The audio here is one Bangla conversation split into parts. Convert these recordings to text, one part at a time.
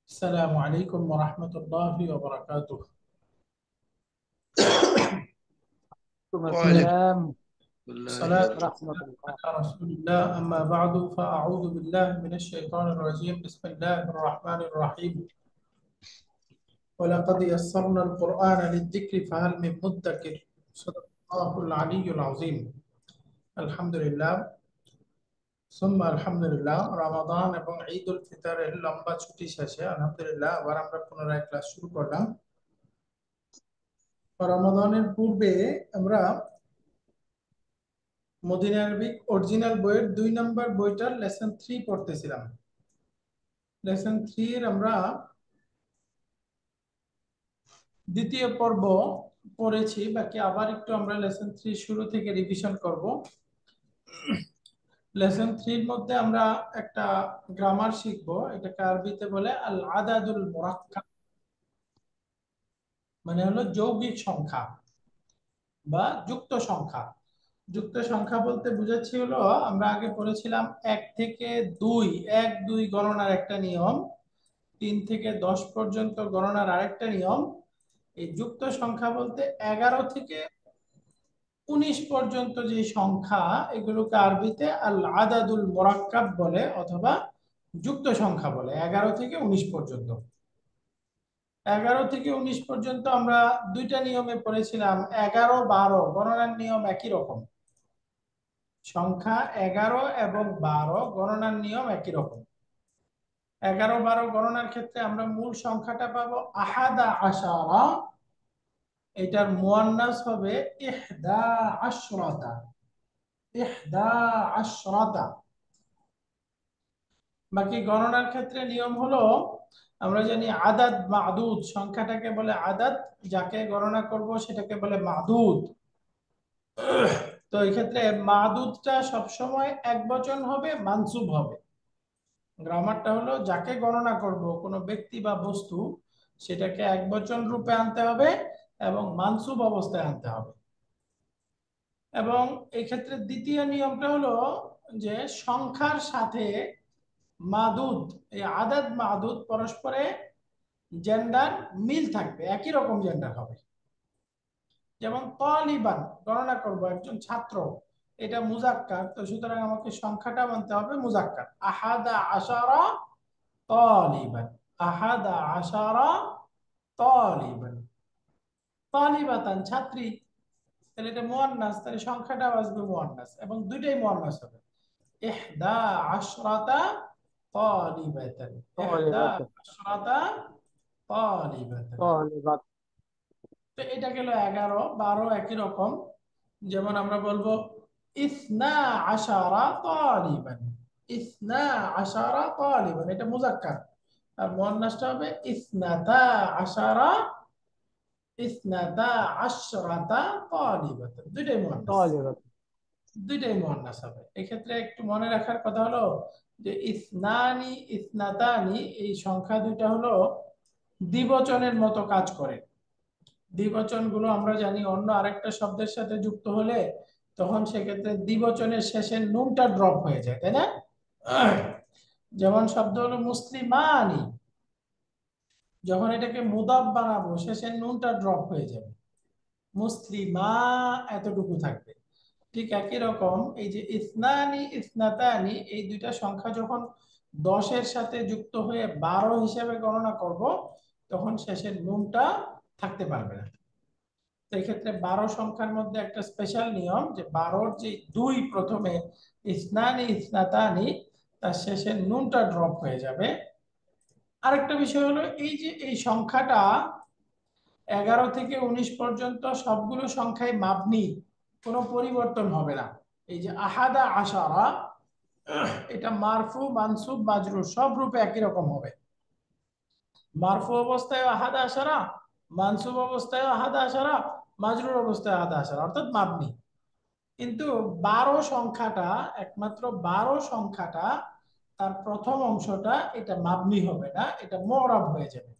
السلام عليكم ورحمة الله وبركاته. السلام الصلاة ورحمة الله. على رسول الله أما بعد فأعوذ بالله من الشيطان الرجيم بسم الله الرحمن الرحيم ولقد يسرنا القرآن للذكر فهل من مدكر صدق الله العلي العظيم. الحمد لله ثم الحمد لله রমাদান এবং ঈদ উল ফিতরের লম্বা ছুটি শেষে আলহামদুলিল্লাহ আবার আমরা পুনরায় ক্লাস শুরু করলাম। রমাদানের পূর্বে আমরা মদিনা আরবিক অরিজিনাল বইয়ের 2 নম্বর বইটার লেসন 3 পড়তেছিলাম। লেসন 3 এর আমরা দ্বিতীয় পর্ব পড়েছি, বাকি আবার একটু আমরা লেসন 3 শুরু থেকে রিভিশন করব। লেসন 3 এর মধ্যে আমরা একটা গ্রামার শিখবো, এটাকে আরবিতে বলে আল আদাদুল মুরাক্কাব, মানে হলো যৌগিক সংখ্যা বা যুক্ত সংখ্যা। যুক্ত সংখ্যা বলতে বুঝাচ্ছি হলো আমরা আগে পড়েছিলাম 1 থেকে 2, 1 2 গণনার একটা নিয়ম, 3 থেকে 10 পর্যন্ত গণনার আরেকটা নিয়ম। এই যুক্ত সংখ্যা বলতে 11 থেকে 19 পর্যন্ত যে সংখ্যা, এগুলোকে আরবিতে আল আদাদুল মুরাক্কাব বলে অথবা যুক্ত সংখ্যা বলে। 11 থেকে 19 পর্যন্ত, 11 থেকে 19 পর্যন্ত আমরা দুইটা নিয়মে পড়েছিলাম। 11 12 গণনার নিয়ম একই রকম, সংখ্যা 11 এবং 12 গণনার নিয়ম একই রকম। 11 12 গণনার ক্ষেত্রে আমরা মূল সংখ্যাটা পাবো আহাদা আশারা, এটার মুয়ান্নাস হবে ইহদা আশরাতা, ইহদা আশরাতা। বাকি গণনার ক্ষেত্রে নিয়ম হলো আমরা জানি আদাদ মাদুদ, সংখ্যাটাকে বলে আদাদ, যাকে গণনা করব সেটাকে বলে মাদুদ। তো এই ক্ষেত্রে মাদুদটা সবসময় একবচন হবে, মানসুব হবে। গ্রামারটা হলো যাকে গণনা করব কোনো ব্যক্তি বা বস্তু, সেটাকে একবচন রূপে আনতে হবে এবং মানসুব অবস্থায় আনতে হবে। এবং এই ক্ষেত্রে দ্বিতীয় নিয়মটা হলো যে সংখ্যার সাথে মাদুদ, এই আদাদ মাদুদ পরস্পরে জেন্ডার মিল থাকবে, একই রকম জেন্ডার হবে। যেমন তালিবান গণনা করব একজন ছাত্র, এটা মুজাক্কার, তো সুতরাং আমাকে সংখ্যাটা মানতে হবে মুজাক্কার। আহাদা আশারা তালিবান, আহাদা আশারা তালিবান। তালিবাতান ছাত্রী, তাহলে এটা মুয়ান্নাস, তাহলে সংখ্যাটাও আসবে মুয়ান্নাস এবং দুইটাই মুয়ান্নাস হবে। ইহদা আশরাতা তালিবাতান, ইহদা আশরাতা তালিবাতান। তো এটা গেল 11 12 একই রকম। যেমন আমরা বলবো ইসনা আশারা তালিবান, ইসনা আশারা তালিবান, এটা মুজাক্কার, আর মুয়ান্নাসটা হবে ইসনাতা আশারা, ইসনাতা আশরাতা তালিবাতান। দুইটাই মুয়ান্নাস, দুইটাই মুয়ান্নাস হবে। এক্ষেত্রে একটু মনে রাখার কথা হলো যে ইসনানি ইসনাতানি এই সংখ্যা দুইটা হলো দ্বিবচনের মতো কাজ করে। দ্বিবচন গুলো আমরা জানি অন্য আরেকটা শব্দের সাথে যুক্ত হলে তখন সেক্ষেত্রে দ্বিবচনের শেষের নুনটা ড্রপ হয়ে যায়, তাই না? যেমন শব্দ হলো মুসলিমানি, যখন এটাকে মুদাফ বানাবো শেষের নুনটা ড্রপ হয়ে যাবে, মুসলিমা এতটুকু থাকবে। ঠিক একই রকম এই যে ইসনানি ইসনাতানি এই দুইটা সংখ্যা যখন 10-এর সাথে যুক্ত হয়ে 12 হিসেবে গণনা করব, তখন শেষের নুনটা থাকতে পারবে না। এক্ষেত্রে 12 সংখ্যার মধ্যে একটা স্পেশাল নিয়ম যে 12-র যে 2 প্রথমে ইসনানি ইসনাতানি, তার শেষে নুনটা ড্রপ হয়ে যাবে। আরেকটা বিষয় হলো এই যে এই সংখ্যাটা 11 থেকে 19 পর্যন্ত সবগুলো সংখ্যায় মাবনি, কোনো পরিবর্তন হবে না। এই যে আহাদা আশারা, এটা মারফু মানসুব মাজরুর সব রূপে একই রকম হবে। মারফু অবস্থায় আহাদা আশারা, মানসুব অবস্থায় আহাদা আশারা, মাজরুর অবস্থায় আহাদা আশারা, অর্থাৎ মাবনি। কিন্তু 12 সংখ্যাটা, একমাত্র 12 সংখ্যাটা তার প্রথম অংশটা এটা মাবনি হবে না, এটা মুরাব হয়ে যাবে।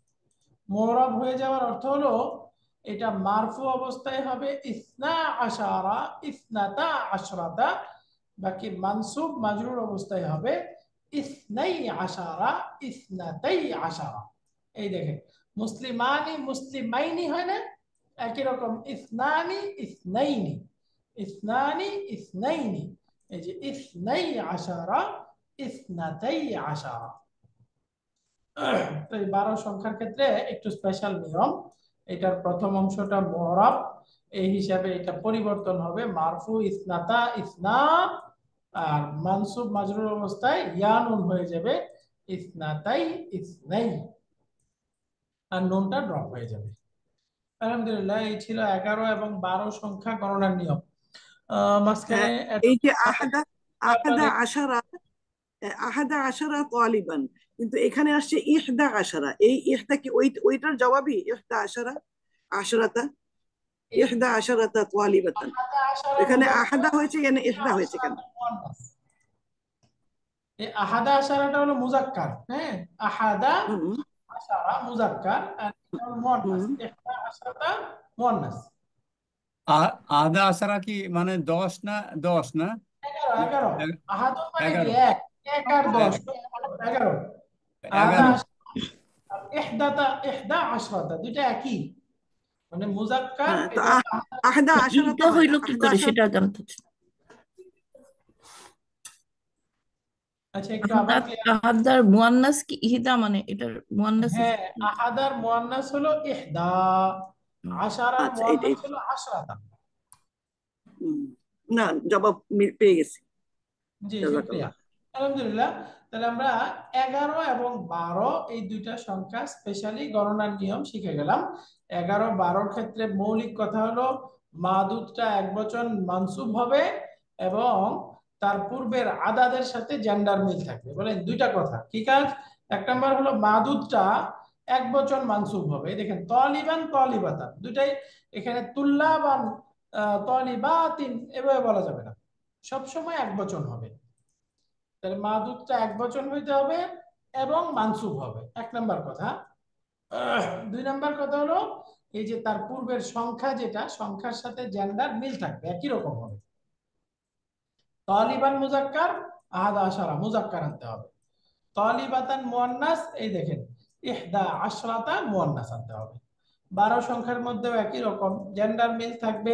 মুরাব হয়ে যাওয়ার অর্থ হলো এটা মারফু অবস্থায় হবে ইসনা আশারা, ইসনাতা আশরাতা, বাকি মানসুব মাজরুর অবস্থায় হবে ইসনাই আশারা, ইসনাতাই আশারা। এই দেখেন, মুসলিমানি মুসলিমাইনি হয় না, একই রকম ইসনানি ইসনাইনি, ইসনানি ইসনাইনি। এই যে ইসনাই আশারা, ইসনাতাই আশারা। তো এই 12 সংখ্যার ক্ষেত্রে একটু স্পেশাল নিয়ম। এটার প্রথম অংশটা মুরাব, এই হিসাবে এটা পরিবর্তন হবে মারফু ইসনাতা ইসনা, আর মানসুব মাজরুর অবস্থায় ইয়া নুন হয়ে যাবে ইসনাতাই ইসনাই, আর নুনটা ড্রপ হয়ে যাবে। আলহামদুলিল্লাহ, এই ছিল 11 এবং 12 সংখ্যা গণনার নিয়ম। মাঝখানে হ্যাঁ, এই যে আহাদা আহাদা আশারা, আহাদা আশারা তালিবান, কিন্তু এখানে আসছে ইহদা আশারা। এই ইহদা কি ওইটার জবাবই? ইহদা আশারা, আশরাতা, ইহদা আশারাতা তালিবাতান। এখানে আহাদা হয়েছে, এখানে ইহদা হয়েছে কেন? এই আহাদা আশারাটা হলো মুজাক্কার, হ্যাঁ, আহাদা হুম, আশারা মুজাক্কার, আর এটা হলো মুয়ান্নাস, হুম। ইহদা আশারাতা মুয়ান্নাস। আধা আশারা কি মানে 10 না? 10 না? 11 আহাদু মানে কি 11 এক, এক আর 10, 11। আহাদা 11 আর ইহদাতা, ইহদা আশরাতা দুইটা একই, মানে মুজাক্কার। হ্যাঁ, তো এটা আহাদা আশারাতা ইহদা হয় হইল না, কি আহাদা করে আশারা। সেটা জানতে চাই। আচ্ছা, একটু আবার ক্লিয়ার। আহাদার মুয়ান্নাস কি ইহদা, মানে এটার মুয়ান্নাস? হ্যাঁ, আহাদার মুয়ান্নাস হলো ইহদা, আশারার আচ্ছা, মুয়ান্নাস হলো আশরাতা। হুম। না, জবাব পেয়ে গেছি। জি, শুকরিয়া। জাযাকাল্লাহ। আলহামদুলিল্লাহ, তাহলে আমরা 11 এবং 12 এই দুইটা সংখ্যা স্পেশালি গণনার নিয়ম শিখে গেলাম। 11 12 ক্ষেত্রে মৌলিক কথা হলো মাদুদটা একবচন মানসুব হবে এবং তার পূর্বের আদাদের সাথে জেন্ডার মিল থাকবে। বলেন দুইটা কথা কি কাজ? এক নম্বর হলো মাদুদটা একবচন মানসুব হবে। এই দেখেন তলিবান তলিবাতান দুইটাই, এখানে তুল্লাবান তলিবাতিন এভাবে বলা যাবে না, সবসময় একবচন হবে। তাহলে মাদুদটা একবচন হইতে হবে এবং মানসুব হবে, এক নাম্বার কথা। দুই নাম্বার কথা হলো এই যে তার পূর্বের সংখ্যা, যেটা সংখ্যার সাথে জেন্ডার মিল থাকবে, একই রকম হবে। তালিবান মুজাক্কার, আহাদা আশারা মুজাক্কার আনতে হবে। তালিবাতান মুয়ান্নাস, এই দেখেন ইহদা আশরাতা মুয়ান্নাস আনতে হবে। 12 সংখ্যার মধ্যেও একই রকম জেন্ডার মিল থাকবে,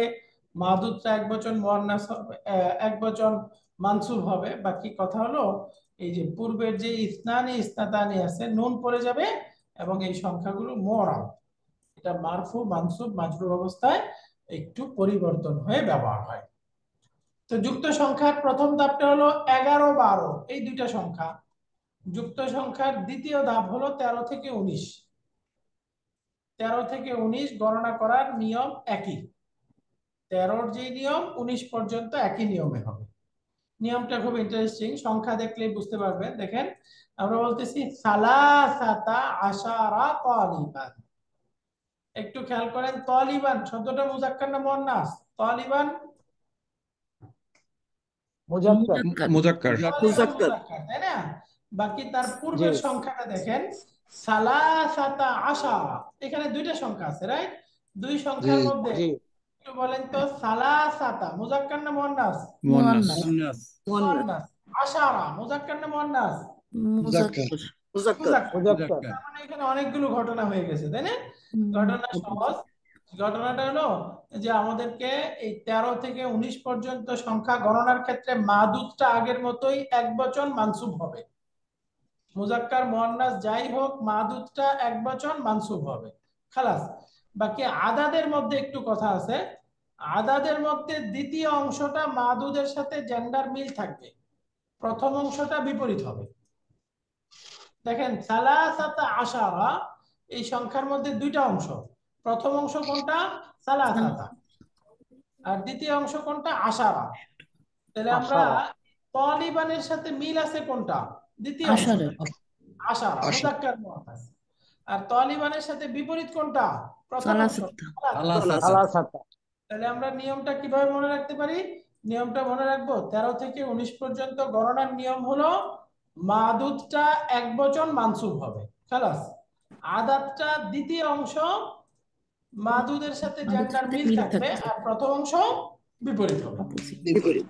মাদুদটা একবচন মুয়ান্নাস হবে, একবচন মানসুব হবে। বাকি কথা হলো এই যে পূর্বের যে ইসনানি ইসনাতানি আছে নুন পড়ে যাবে এবং এই সংখ্যাগুলো মুরাব, এটা মারফু মানসুব মাজরুর অবস্থায় একটু পরিবর্তন হয়ে ব্যবহার হয়। তো যুক্ত সংখ্যার প্রথম ধাপটা হলো 11 12, এই দুইটা সংখ্যা। যুক্ত সংখ্যার দ্বিতীয় ধাপ হলো 13 থেকে 19। 13 থেকে 19 গণনা করার নিয়ম একই, 13র যে নিয়ম 19 পর্যন্ত একই নিয়মে হবে। নিয়মটা খুব ইন্টারেস্টিং, সংখ্যা দেখলেই বুঝতে পারবেন। দেখেন আমরা বলতেছি সালাসাতা আশারা তালিবান। একটু খেয়াল করেন, তালিবান শব্দটা মুজাক্কার না মুয়ান্নাস? তালিবান মুজাক্কার। মুজাক্কার। মুজাক্কার। তাই না? বাকি তার পূর্বের সংখ্যাটা দেখেন সালাসাতা আশারা, এখানে দুইটা সংখ্যা আছে, রাইট? দুই সংখ্যার মধ্যে একটু বলেন তো, সালাসাতা মুজাক্কার না মুয়ান্নাস? মুয়ান্নাস। মুয়ান্নাস। আশারা মুজাক্কার না মুয়ান্নাস? মুজাক্কার। মুজাক্কার। মুজাক্কার। তার মানে এখানে অনেকগুলো ঘটনা হয়ে গেছে, তাই না? ঘটনা সহজ। ঘটনাটা হলো যে আমাদেরকে এই 13 থেকে 19 পর্যন্ত সংখ্যা গণনার ক্ষেত্রে মাদুদটা আগের মতোই একবচন মানসুব হবে। মুজাক্কার মুয়ান্নাস যাই হোক, মাদুদটা একবচন মানসুব হবে, খালাস। বাকি আদাদের মধ্যে একটু কথা আছে। আদাদের মধ্যে দ্বিতীয় অংশটা মাদুদের সাথে জেন্ডার মিল থাকবে, প্রথম অংশটা বিপরীত হবে। দেখেন সালাসাতা আশারা, এই সংখ্যার মধ্যে দুইটা অংশ, প্রথম অংশ কোনটা? সালাসাতা, আর দ্বিতীয় অংশ কোনটা? আশারা। তাহলে আমরা তালিবানের সাথে মিল আছে কোনটা? দ্বিতীয় অংশ, আশারা মুজাক্কার মুয়ান্নাস। আর তালিবানের সাথে বিপরীত কোনটা? প্রথম অংশ সালাসাতা। তাহলে আমরা নিয়মটা কিভাবে মনে রাখতে পারি? নিয়মটা মনে রাখবো, 13 থেকে 19 পর্যন্ত গণনার নিয়ম হলো মাদুদটা একবচন মানসুব হবে, খালাস। আদাদটা দ্বিতীয় অংশ মাদুদের সাথে জেন্ডার মিল থাকবে, আর প্রথম অংশ বিপরীত হবে, বিপরীত।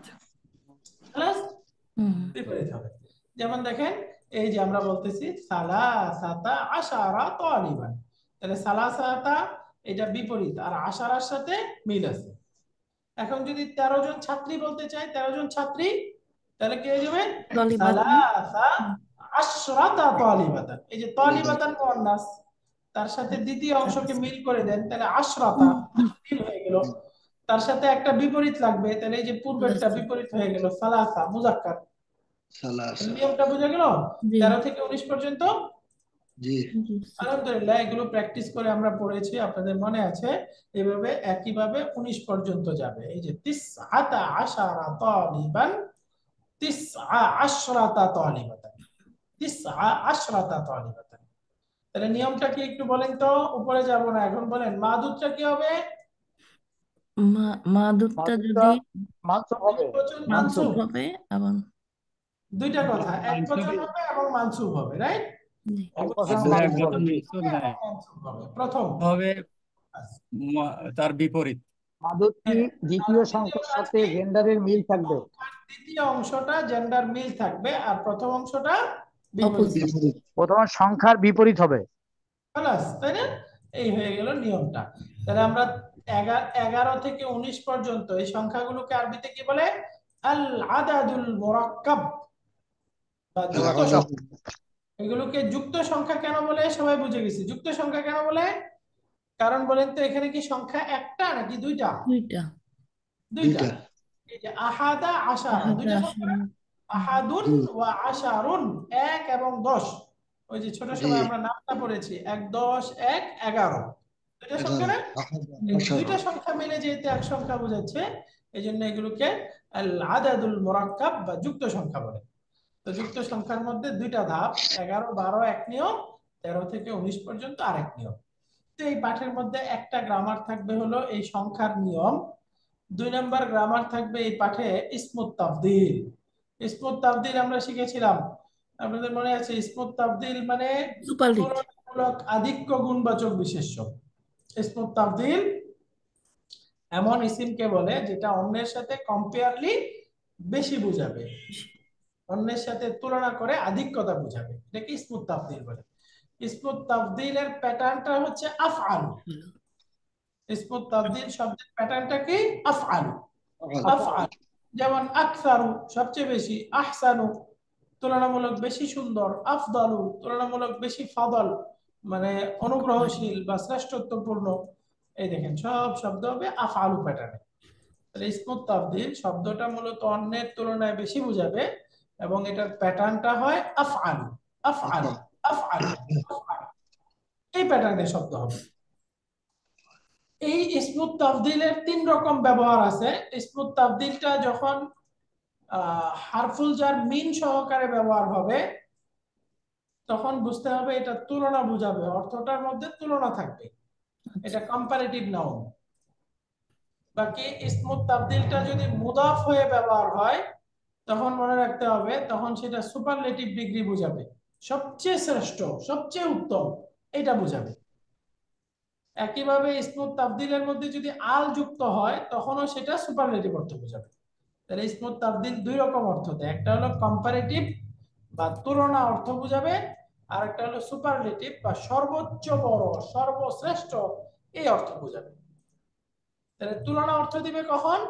খালাস, বিপরীত হবে। যেমন দেখেন, এই যে আমরা বলতেছি সালাসাতা আশারা তালিবান, তাহলে সালাসাতা এটা বিপরীত, আর আশারার সাথে মিল আছে। এখন যদি 13 জন ছাত্রী বলতে চাই, 13 জন ছাত্রী, তাহলে কি হয়ে যাবে? তলিবাতান সালাসা আশরাতা তালিবাতান। এই যে তালিবাতান মুয়ান্নাস, তার সাথে দ্বিতীয় অংশকে মিল করে দেন, তাহলে আশরাতা মিল হয়ে গেল। তার সাথে একটা বিপরীত লাগবে, তাহলে এই যে পূর্বেরটা বিপরীত হয়ে গেল, সালাসা মুজাক্কার। সালাসা। নিয়মটা বুঝা গেল? জি 13 থেকে 19 পর্যন্ত। জি। জি আলহামদুলিল্লাহ, এগুলো প্র্যাকটিস করে আমরা পড়েছি, আপনাদের মনে আছে। এভাবে একইভাবে 19 পর্যন্ত যাবে। এই যে তিসআতা আশারা তালিবান, তিসআ আশরাতা তালিবাতান, তিসআ আশরাতা তালিবাতান। তাহলে নিয়মটা কি একটু বলেন তো, উপরে যাব না এখন, বলেন মাদুদটা কি হবে? মাদুদটা মাদুদটা যদি মানসুব হবে। একবচন মানসুব মানসুব, হবে এবং দুইটা কথা, একবচন মানসুবই হবে এবং মানসুব হবে, রাইট? জি এক বছর আসলে এক মানসুব বছর হবে। মানসুব নাই, মানসুব হবে প্রথম। হবে তার বিপরীত। মাদুদটি হ্যাঁ, আর দ্বিতীয় দ্বিতীয় সংখ্যার কাজ সাথে কি? জেন্ডারের মিল থাকবে। সংখ্যার দ্বিতীয় অংশটা জেন্ডার মিল থাকবে, আর প্রথম অংশটা বিপরীত। অপোজিট। বিপরীত। প্রথম সংখ্যার বিপরীত হবে। খালাস, তাই না? এই হয়ে গেল নিয়মটা। তাহলে আমরা 11 থেকে 19 পর্যন্ত এই সংখ্যাগুলোকে আরবিতে কি বলে? আল আদাদুল মুরাক্কাব বা যুক্ত সংখ্যা। এগুলোকে যুক্ত সংখ্যা কেন বলে সবাই বুঝে গেছি। যুক্ত সংখ্যা কেন বলে? কারণ বলেন তো, এখানে কি সংখ্যা একটা নাকি দুইটা? দুইটা। দুইটা। দুইটা। এই যে আহাদা আশারা, আহাদা দুইটা সংখ্যা না? আহাদুন জি। ওয়া আশারুন, 1 এবং 10। ওই যে ছোট জি। সময় আমরা নামটা পড়েছি, 1 10 1 11, দুইটা সংখ্যা 11 না? আহাদা এই আশারা। দুইটা সংখ্যা মিলে যেহেতু এক সংখ্যা বোঝাচ্ছে, এই জন্য এগুলোকে আল আদাদুল মুরাক্কাব বা যুক্ত সংখ্যা বলে। তো যুক্ত সংখ্যার মধ্যে দুইটা ধাপ, 11 12 এক নিয়ম, 13 থেকে 19 পর্যন্ত আরেক নিয়ম। তো এই পাঠের মধ্যে একটা গ্রামার থাকবে হলো এই সংখ্যার নিয়ম। 2 নম্বর গ্রামার থাকবে এই পাঠে ইসমুত তাফদিল। ইসমুত তাফদিল আমরা শিখেছিলাম, আপনাদের মনে আছে? ইসমুত তাফদিল মানে সুপারলেটিভ। তুলনামূলক আধিক্য গুণবাচক বিশেষ্য। ইসমুত তাফদিল এমন ইসিমকে বলে যেটা অন্যের সাথে কম্পেয়ারলি বেশি বোঝাবে, অন্যের সাথে তুলনা করে আধিক্যতা বোঝাবে, এটাকে ইসমুত তাফদিল বলে। ইসমুত তাফদিলের প্যাটার্নটা হচ্ছে আফআল। ইসমুত তাফদিল শব্দের প্যাটার্নটা কি? আফআল। আফআল, যেমন আকসারু সবচেয়ে বেশি, আহসানু তুলনামূলক বেশি সুন্দর, আফদালু তুলনামূলক বেশি ফাদল মানে অনুগ্রহশীল বা শ্রেষ্ঠত্বপূর্ণ। এই দেখেন সব শব্দ হবে আফআলু প্যাটার্নে। তাহলে ইসমুত তাফদিল শব্দটা মূলত অন্যের তুলনায় বেশি বোঝাবে, এবং এটার প্যাটার্নটা হয় আফআলু আফআলু আফআলু আফআলু, এই প্যাটার্নের শব্দ হবে। এই ইসমুত তাফদিলের 3 রকম ব্যবহার আছে। ইসমুত তাফদিলটা যখন হারফুল জার মিন সহকারে ব্যবহার হবে, তখন বুঝতে হবে এটা তুলনা বোঝাবে, অর্থটার মধ্যে তুলনা থাকবে, এটা কম্পারেটিভ নাউন। বাকি ইসমুত তাবদীলটা যদি মুদাফ হয়ে ব্যবহার হয়, তখন মনে রাখতে হবে তখন সেটা সুপারলেটিভ ডিগ্রি বোঝাবে, সবচেয়ে শ্রেষ্ঠ, সবচেয়ে উত্তম, এটা বোঝাবে। একইভাবে ইসমুত তাবদীলের মধ্যে যদি আল যুক্ত হয়, তখনও সেটা সুপারলেটিভ অর্থ বোঝাবে। তাহলে ইসমুত তাবদীল 2 রকম অর্থ দেয়, একটা হলো কম্পারেটিভ বা তুলনা অর্থ বোঝাবে, আর একটা হলো সুপারলেটিভ বা সর্বোচ্চ বড়, সর্বশ্রেষ্ঠ, এই অর্থ বোঝাবে। তাহলে তুলনা অর্থ দিবে কখন?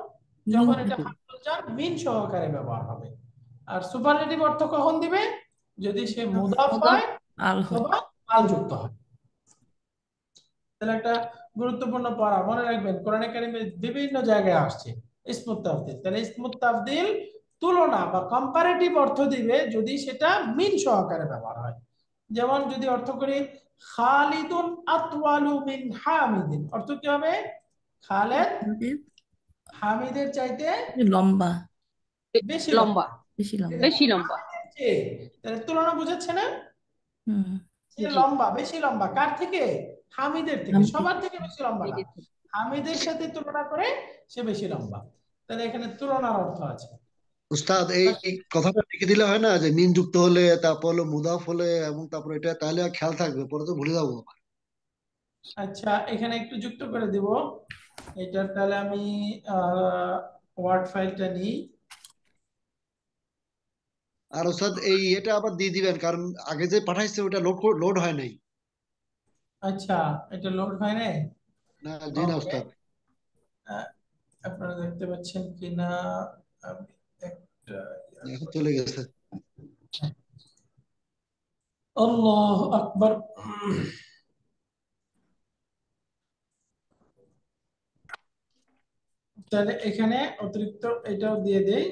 যখন এটা হারফুল জার মিন সহকারে ব্যবহার হবে। আর সুপারলেটিভ অর্থ কখন দিবে? যদি সে মুদাফ হয় আল হয়। অথবা আল যুক্ত হয়। তাহলে একটা গুরুত্বপূর্ণ পড়া মনে রাখবেন, কোরআনে কারিমে বিভিন্ন জায়গায় আসছে ইসমুত তাফদীল। তাহলে ইসমুত তাফদীল তুলনা বা কম্পারেটিভ অর্থ দিবে যদি সেটা মিন সহকারে ব্যবহার হয়। যেমন যদি অর্থ করি খালিদুন আতওয়ালু মিন হামিদিন, অর্থ কি হবে? খালেদ হামিদের চাইতে লম্বা, বেশি লম্বা, বেশি লম্বা। বেশি লম্বা। তাহলে তুলনা বোঝাচ্ছে না? হুম। যে জি। লম্বা, বেশি লম্বা কার থেকে? হামিদের থেকে, হামিদের। সবার থেকে বেশি লম্বা না, হামিদের সাথে তুলনা করে সে বেশি লম্বা। তাহলে এখানে তুলনার অর্থ আছে। উস্তাদ এই এই কথাটা লিখে দিলে হয় না, যে মিন যুক্ত হলে, তারপর হলো মুদাফ হলে, এবং তারপর এটা, তাহলে আর খেয়াল থাকবে, পরে তো ভুলে যাবো। আচ্ছা, এখানে একটু যুক্ত করে দিব এটা। তাহলে আমি ওয়ার্ড ফাইলটা নিই। আর ওস্তাদ এই এটা আবার দিয়ে দিবেন, কারণ আগে যে পাঠাইছে ওটা লোড হয় নাই। আচ্ছা, এটা লোড হয় নাই। না, জি না ওকে, ওস্তাদ। আপনারা দেখতে পাচ্ছেন কিনা আমি একটা এখন চলে গেছে। আল্লাহ আকবার। তাহলে এখানে অতিরিক্ত এটাও দিয়ে দেই।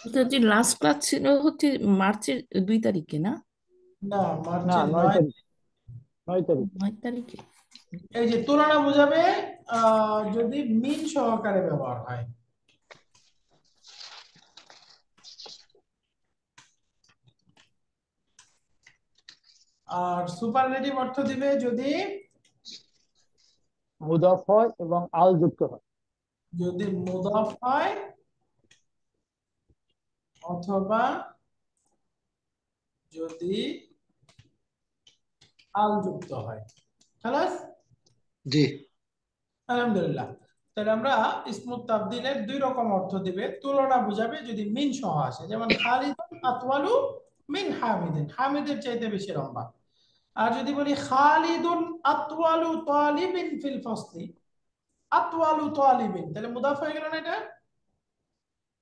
এটা যে লাস্ট ক্লাস ছিল হচ্ছে মার্চের 2 তারিখে না? না, না, মার্চের 9 9। তারিখ, 9 তারিখ। 9 তারিখে। এই যে তুলনা বোঝাবে যদি মিন সহকারে ব্যবহার হয়। আর সুপারলেটিভ অর্থ দিবে যদি মুদাফ হয় এবং আল যুক্ত হয়। যদি মুদাফ হয় অথবা যদি আল যুক্ত হয়। খালাস। জি। আলহামদুলিল্লাহ। তাহলে আমরা ইসমুত তাবদিলের দুই রকম অর্থ দিবে। তুলনা বোঝাবে যদি মিন সহ আসে, যেমন খালিদুন আতওয়ালু মিন হামিদিন, হামিদের চাইতে বেশি লম্বা। আর যদি বলি খালিদুন আতওয়ালু তালিবিন ফিল ফাসলি, আতওয়ালু তালিবিন, তাহলে মুদাফ হয়ে গেল না এটা?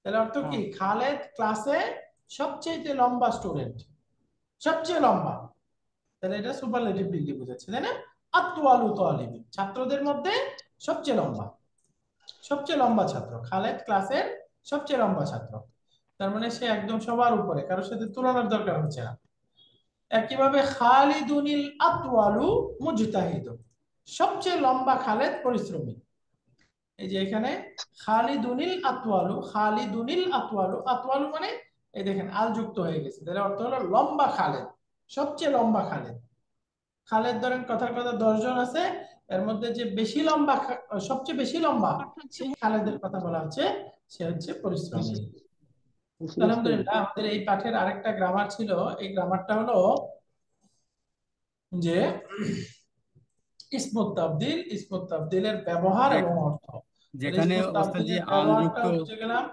তাহলে অর্থ কি? হ্যাঁ, খালেদ ক্লাসে সবচেয়ে লম্বা স্টুডেন্ট, সবচেয়ে লম্বা। তাহলে এটা সুপারলেটিভ ডিগ্রি বোঝাচ্ছে, তাই না? আতওয়ালু তালিবিন, ছাত্রদের মধ্যে সবচেয়ে লম্বা, সবচেয়ে লম্বা ছাত্র। খালেদ ক্লাসের সবচেয়ে লম্বা ছাত্র, তার মানে সে একদম সবার উপরে, কারোর সাথে তুলনার দরকার হচ্ছে না। একইভাবে খালিদুনিল আতওয়ালু মুজতাহিদুন, সবচেয়ে লম্বা খালেদ পরিশ্রমী। এই যে এখানে খালিদুনিল আতওয়ালু, খালিদুনিল আতওয়ালু, আতওয়ালু মানে এই দেখেন আল যুক্ত হয়ে গেছে, তাহলে অর্থ হলো লম্বা খালেদ, সবচেয়ে লম্বা খালেদ। খালেদ ধরেন কথার কথা 10 জন আছে, এর মধ্যে যে বেশি লম্বা, সবচেয়ে বেশি লম্বা সেই খালেদের কথা বলা হচ্ছে, সে হচ্ছে পরিশ্রমী। আলহামদুলিল্লাহ। আমাদের এই পাঠের আরেকটা গ্রামার ছিল, এই গ্রামারটা হলো যে ইসমুত তাবদিল, ইসমুত তাবদিলের ব্যবহার যে- এবং অর্থ। তাহলে যেখানে ইসমুত ওস্তাদ জি তাবদিলের আল ব্যবহারটা যুক্ত, বুঝে গেলাম।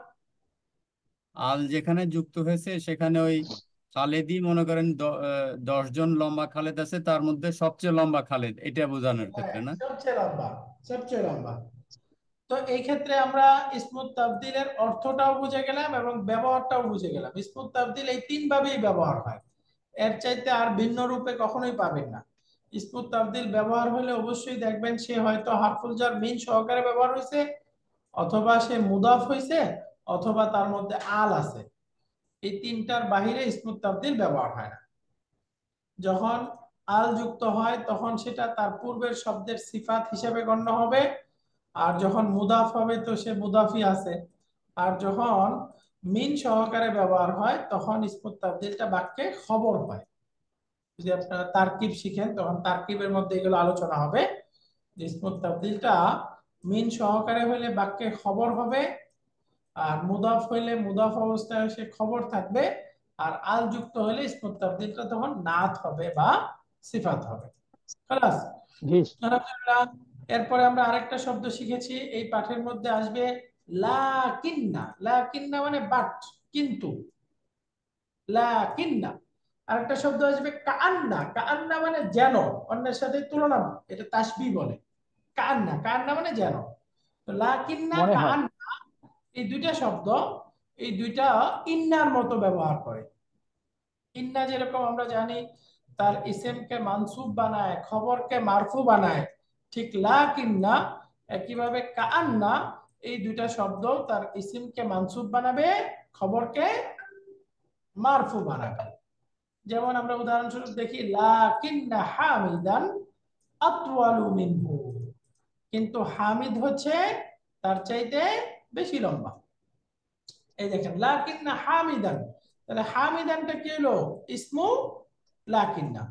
আল যেখানে যুক্ত হয়েছে সেখানে ওই খালেদই মনে করেন 10 জন লম্বা খালেদ আছে, তার মধ্যে সবচেয়ে লম্বা খালেদ, এটা বোঝানোর হ্যাঁ, ক্ষেত্রে না? সবচেয়ে লম্বা, সবচেয়ে লম্বা। তো এই ক্ষেত্রে আমরা ইসমুত তাবদিলের অর্থটাও বুঝে গেলাম এবং ব্যবহারটাও বুঝে গেলাম। ইসমুত তাবদিল এই তিন ভাবেই ব্যবহার হয়, এর চাইতে আর ভিন্ন রূপে কখনোই পাবেন না। ইসমুত তাবদিল ব্যবহার হলে অবশ্যই দেখবেন সে হয়তো হারফুল জার মিন সহকারে ব্যবহার হয়েছে, অথবা সে মুদাফ হয়েছে, অথবা তার মধ্যে আল আছে। এই তিনটার বাহিরে ইসমুত তাবদিল ব্যবহার হয় না। যখন আল যুক্ত হয় তখন সেটা তার পূর্বের শব্দের সিফাত হিসেবে গণ্য হবে, আর যখন মুদাফ হবে তো সে মুদাফি আছে। আর যখন মিন সহকারে ব্যবহার হয় তখন ইসমুত তাবদিলটা বাক্যে খবর হয়। যদি আপনারা তারকিব শিখেন তখন তারকিবের মধ্যে এগুলো আলোচনা হবে, যে ইসমুত তাবদিলটা মিন সহকারে হলে বাক্যে খবর হবে, আর মুদাফ হইলে মুদাফ অবস্থায় সে খবর থাকবে, আর আল যুক্ত হলে ইসমুত তাবদীলটা তখন নাত হবে বা সিফাত হবে। খালাস। জি। আলহামদুলিল্লাহ। এরপরে আমরা আরেকটা শব্দ শিখেছি এই পাঠের মধ্যে আসবে, লাকিন্না। লাকিন্না মানে বাট, কিন্তু। লাকিন্না। আরেকটা শব্দ আসবে কাআন্না। কাআন্না মানে যেন, অন্যের সাথে তুলনা, এটা তাসবিহ বলে। কাআন্না, কাআন্না মানে যেন। তো লাকিন্না, মনে হয়। কাআন্না, এই দুইটা শব্দ, এই দুইটা ইন্নার মতো ব্যবহার করে। ইন্না যেরকম আমরা জানি তার ইসেমকে মানসুব বানায়, খবরকে মারফু বানায়, ঠিক লাকিন্না একইভাবে কাআন্না, এই দুইটা শব্দ তার ইসিমকে মানসুব বানাবে, খবরকে মারফু বানাবে। যেমন আমরা উদাহরণস্বরূপ দেখি, লাকিন্না হামিদান আতওয়ালু মিনহু, কিন্তু হামিদ হচ্ছে তার চাইতে বেশি লম্বা। এই দেখেন লাকিন্না হামিদান, তাহলে হামিদানটা কি হলো? ইসমু লাকিন্না।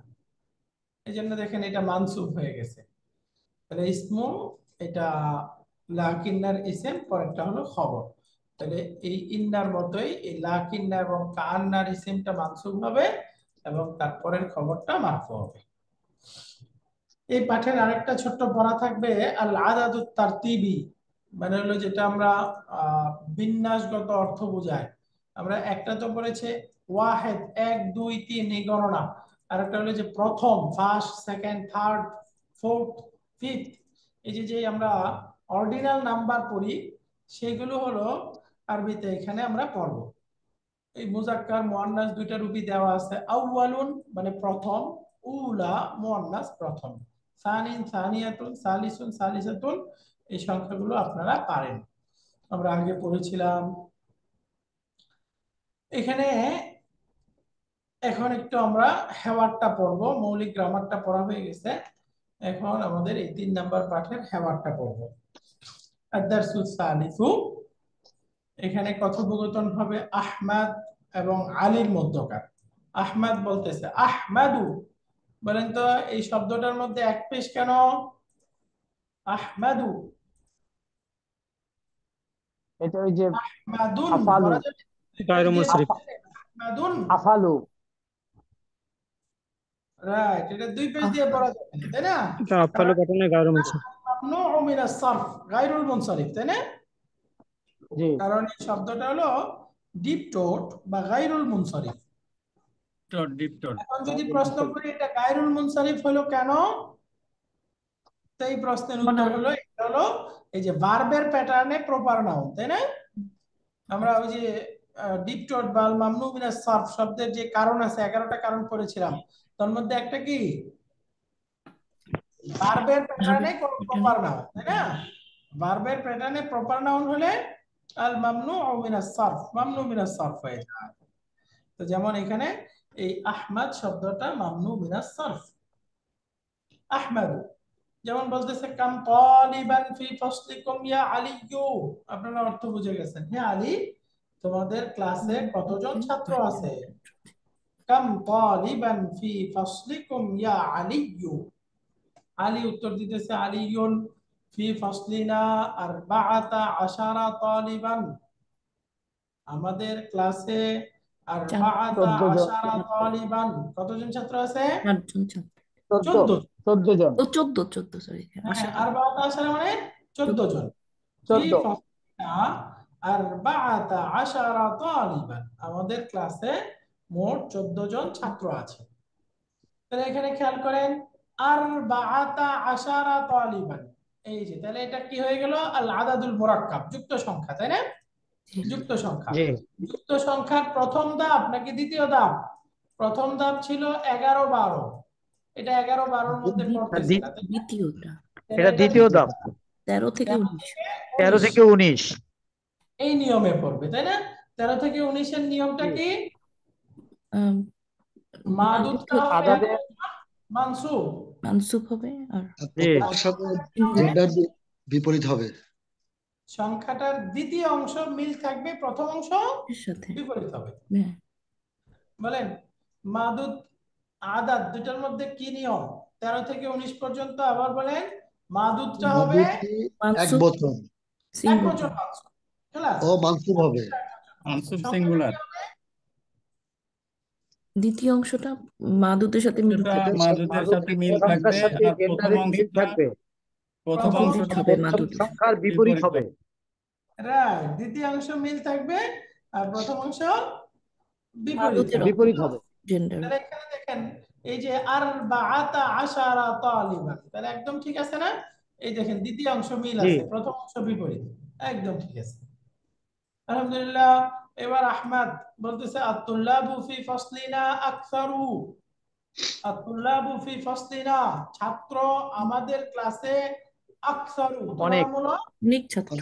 এই জন্য দেখেন এটা মানসুব হয়ে গেছে। তাহলে ইসমু, এটা লাকিন্নার ইসেম, পরেরটা হলো খবর। তাহলে এই ইন্নার মতোই এই লাকিন্না এবং কান্নার ইসেমটা মানসুব হবে এবং তারপরের খবরটা মারফু হবে। এই পাঠের আরেকটা ছোট্ট পড়া থাকবে, আল আদাদুত তারতিবি, মানে হলো যেটা আমরা বিন্যাসগত অর্থ বোঝায়। আমরা একটা তো পড়েছে ওয়াহেদ 1 2 3 এই গণনা, আর একটা হলো যে প্রথম, first, second, third, fourth, fifth, এই যে যে আমরা অর্ডিনাল নাম্বার পড়ি সেগুলো হলো আরবিতে এখানে আমরা পড়বো। এই মুজাক্কার মুয়ান্নাস দুইটা রূপই দেওয়া আছে। আউয়ালুন মানে প্রথম, উলা মুয়ান্নাস প্রথম, সানিন সানিয়াতুন, সালিসুন সালিসাতুন, এই সংখ্যাগুলো আপনারা পারেন, আমরা আগে পড়েছিলাম। এখানে এখন একটু আমরা হেওয়ারটা পড়বো, মৌলিক গ্রামারটা পড়া হয়ে গেছে, এখন আমাদের এই 3 নাম্বার পাঠের হেওয়ারটা পড়বো। আদ-দারসুস সালিসু, এখানে কথোপকথন হবে আহমাদ এবং আলীর মধ্যকার। আহমাদ বলতেছে আহমাদু, বলেন তো এই শব্দটার মধ্যে এক পেশ কেন? আহমাদু, এটা ওই যে আহমাদুন আফালু, বলা যাবে? দুই পেশ গায়রু দিয়ে মুনসারিফ। আহমাদুন, আফালু। রাইট, এটা দুই পেশ দিয়ে পড়া যাবে না, তাই না? এটা আফআলু ঘটনা গায়রু মুনসারিফ। মামনুউ মিনাস সারফ গায়রুল মুনসারিফ, তাই না? জি, কারণ এই শব্দটা হলো ডিপ টোট বা গায়রুল মুনসারিফ। Deep tone. এখন যদি প্রশ্ন করি এটা গায়রুল মুনসারিফ হলো কেন, তো এই প্রশ্নের উত্তর হলো এটা হলো এই যে ভার্বের প্যাটার্নে প্রপার নাউন, তাই না? আমরা ওই যে ডিপ টোট বা মামনু মিনাস সারফ শব্দের যে কারণ আছে 11টা কারণ পড়েছিলাম, তার মধ্যে একটা কি ভার্বের প্যাটার্নে প্রপার নাউন, তাই না? ভার্বের প্যাটার্নে প্রপার নাউন হলে আল মামনু মিনাস সারফ, মামনু মিনাস সারফ হয়ে যায়। তো যেমন এখানে এই আহমদ শব্দটা মামনু মিনাস সারফ। আহমদু, যেমন বলতেছে কাম তালিবান ফি ফাসলিকুম ইয়া আলিয়্যু, আপনারা অর্থ বুঝে গেছেন। হে আলী, তোমাদের ক্লাসে কতজন ছাত্র আছে? কাম তালিবান ফি ফাসলিকুম ইয়া আলিয়্যু, আলী উত্তর দিতেছে আলিয়ুন ফি ফাসলিনা আরবাআতা আশারা তালিবান, আমাদের ক্লাসে আরবাআতা 14 জন। আশারা তালিবান, কতজন ছাত্র আছে? 14 14। 14 জন। ও 14 সরি হ্যাঁ, আরবাআতা আশারা মানে 14 জন। ফি 14। ফাসলিনা আরবাআতা আশারা তালিবান, আমাদের ক্লাসে মোট 14 জন ছাত্র আছে। তাহলে এখানে খেয়াল করেন আরবাআতা আশারা তালিবান, এই যে তাহলে এটা কি হয়ে গেল? আল আদাদুল মুরাক্কাব, যুক্ত সংখ্যা, তাই না? যুক্ত সংখ্যা। জি, যুক্ত সংখ্যার প্রথম ধাপ নাকি দ্বিতীয় ধাপ? প্রথম ধাপ ছিল 11 12, এটা 11 12-র মধ্যে পড়তেছে না, তাই না? দ্বিতীয়টা তাহলে এটা দ্বিতীয় ধাপ। 13 থেকে 13 19 থেকে 13 19 থেকে 19। এই নিয়মে পড়বে, তাই না? 13 থেকে 19 এর নিয়মটা কি? মাদুদটা হবে আদাদের মানসুব, মানসুব হবে আর আর জি, প্রথমার সাথে জেন্ডার বিপরীত হবে। সংখ্যাটার দ্বিতীয় অংশ মিল থাকবে, প্রথম অংশ এর সাথে বিপরীত হবে। হ্যাঁ, বলেন মাদুদ আদাদ দুটার মধ্যে কি নিয়ম? 13 থেকে 19 পর্যন্ত আবার বলেন মাদুদটা হবে মাদুদটি এক মানসুব বচন এক সিঙ্গুলার বচন মানসুব, ক্লাস ও মানসুব হবে। মানসুব সংখ্যাটা সিঙ্গুলার। কি হবে? দ্বিতীয় অংশটা মাদুদের সাথে মিল এটা থাকবে, মাদুদের সাথে মিল সংখ্যার থাকবে, সাথে আর প্রথম জেন্ডারের মিল অংশটা থাকবে। প্রথম প্রথম অংশটা হবে প্রথম মাদুদের সাথে। সংখ্যার বিপরীত হবে। রাইট, দ্বিতীয় অংশ মিল থাকবে আর প্রথম অংশ বিপরীত মাদুদের হবে। বিপরীত হবে। জেন্ডার তাহলে এখানে দেখেন এই যে আরবাআতা আশারা তালিবান, তাহলে একদম ঠিক আছে না? এই দেখেন দ্বিতীয় অংশ মিল জি, আছে, প্রথম অংশ বিপরীত, একদম ঠিক আছে। আলহামদুলিল্লাহ। এবার আহমদ বলতেছে আত-তুল্লাবু ফি ফাসলিনা আকসারু, আত-তুল্লাবু ফি ফাসলিনা, ছাত্র আমাদের ক্লাসে আকসারু অনেক তুলনামূলক অনেক ছাত্র,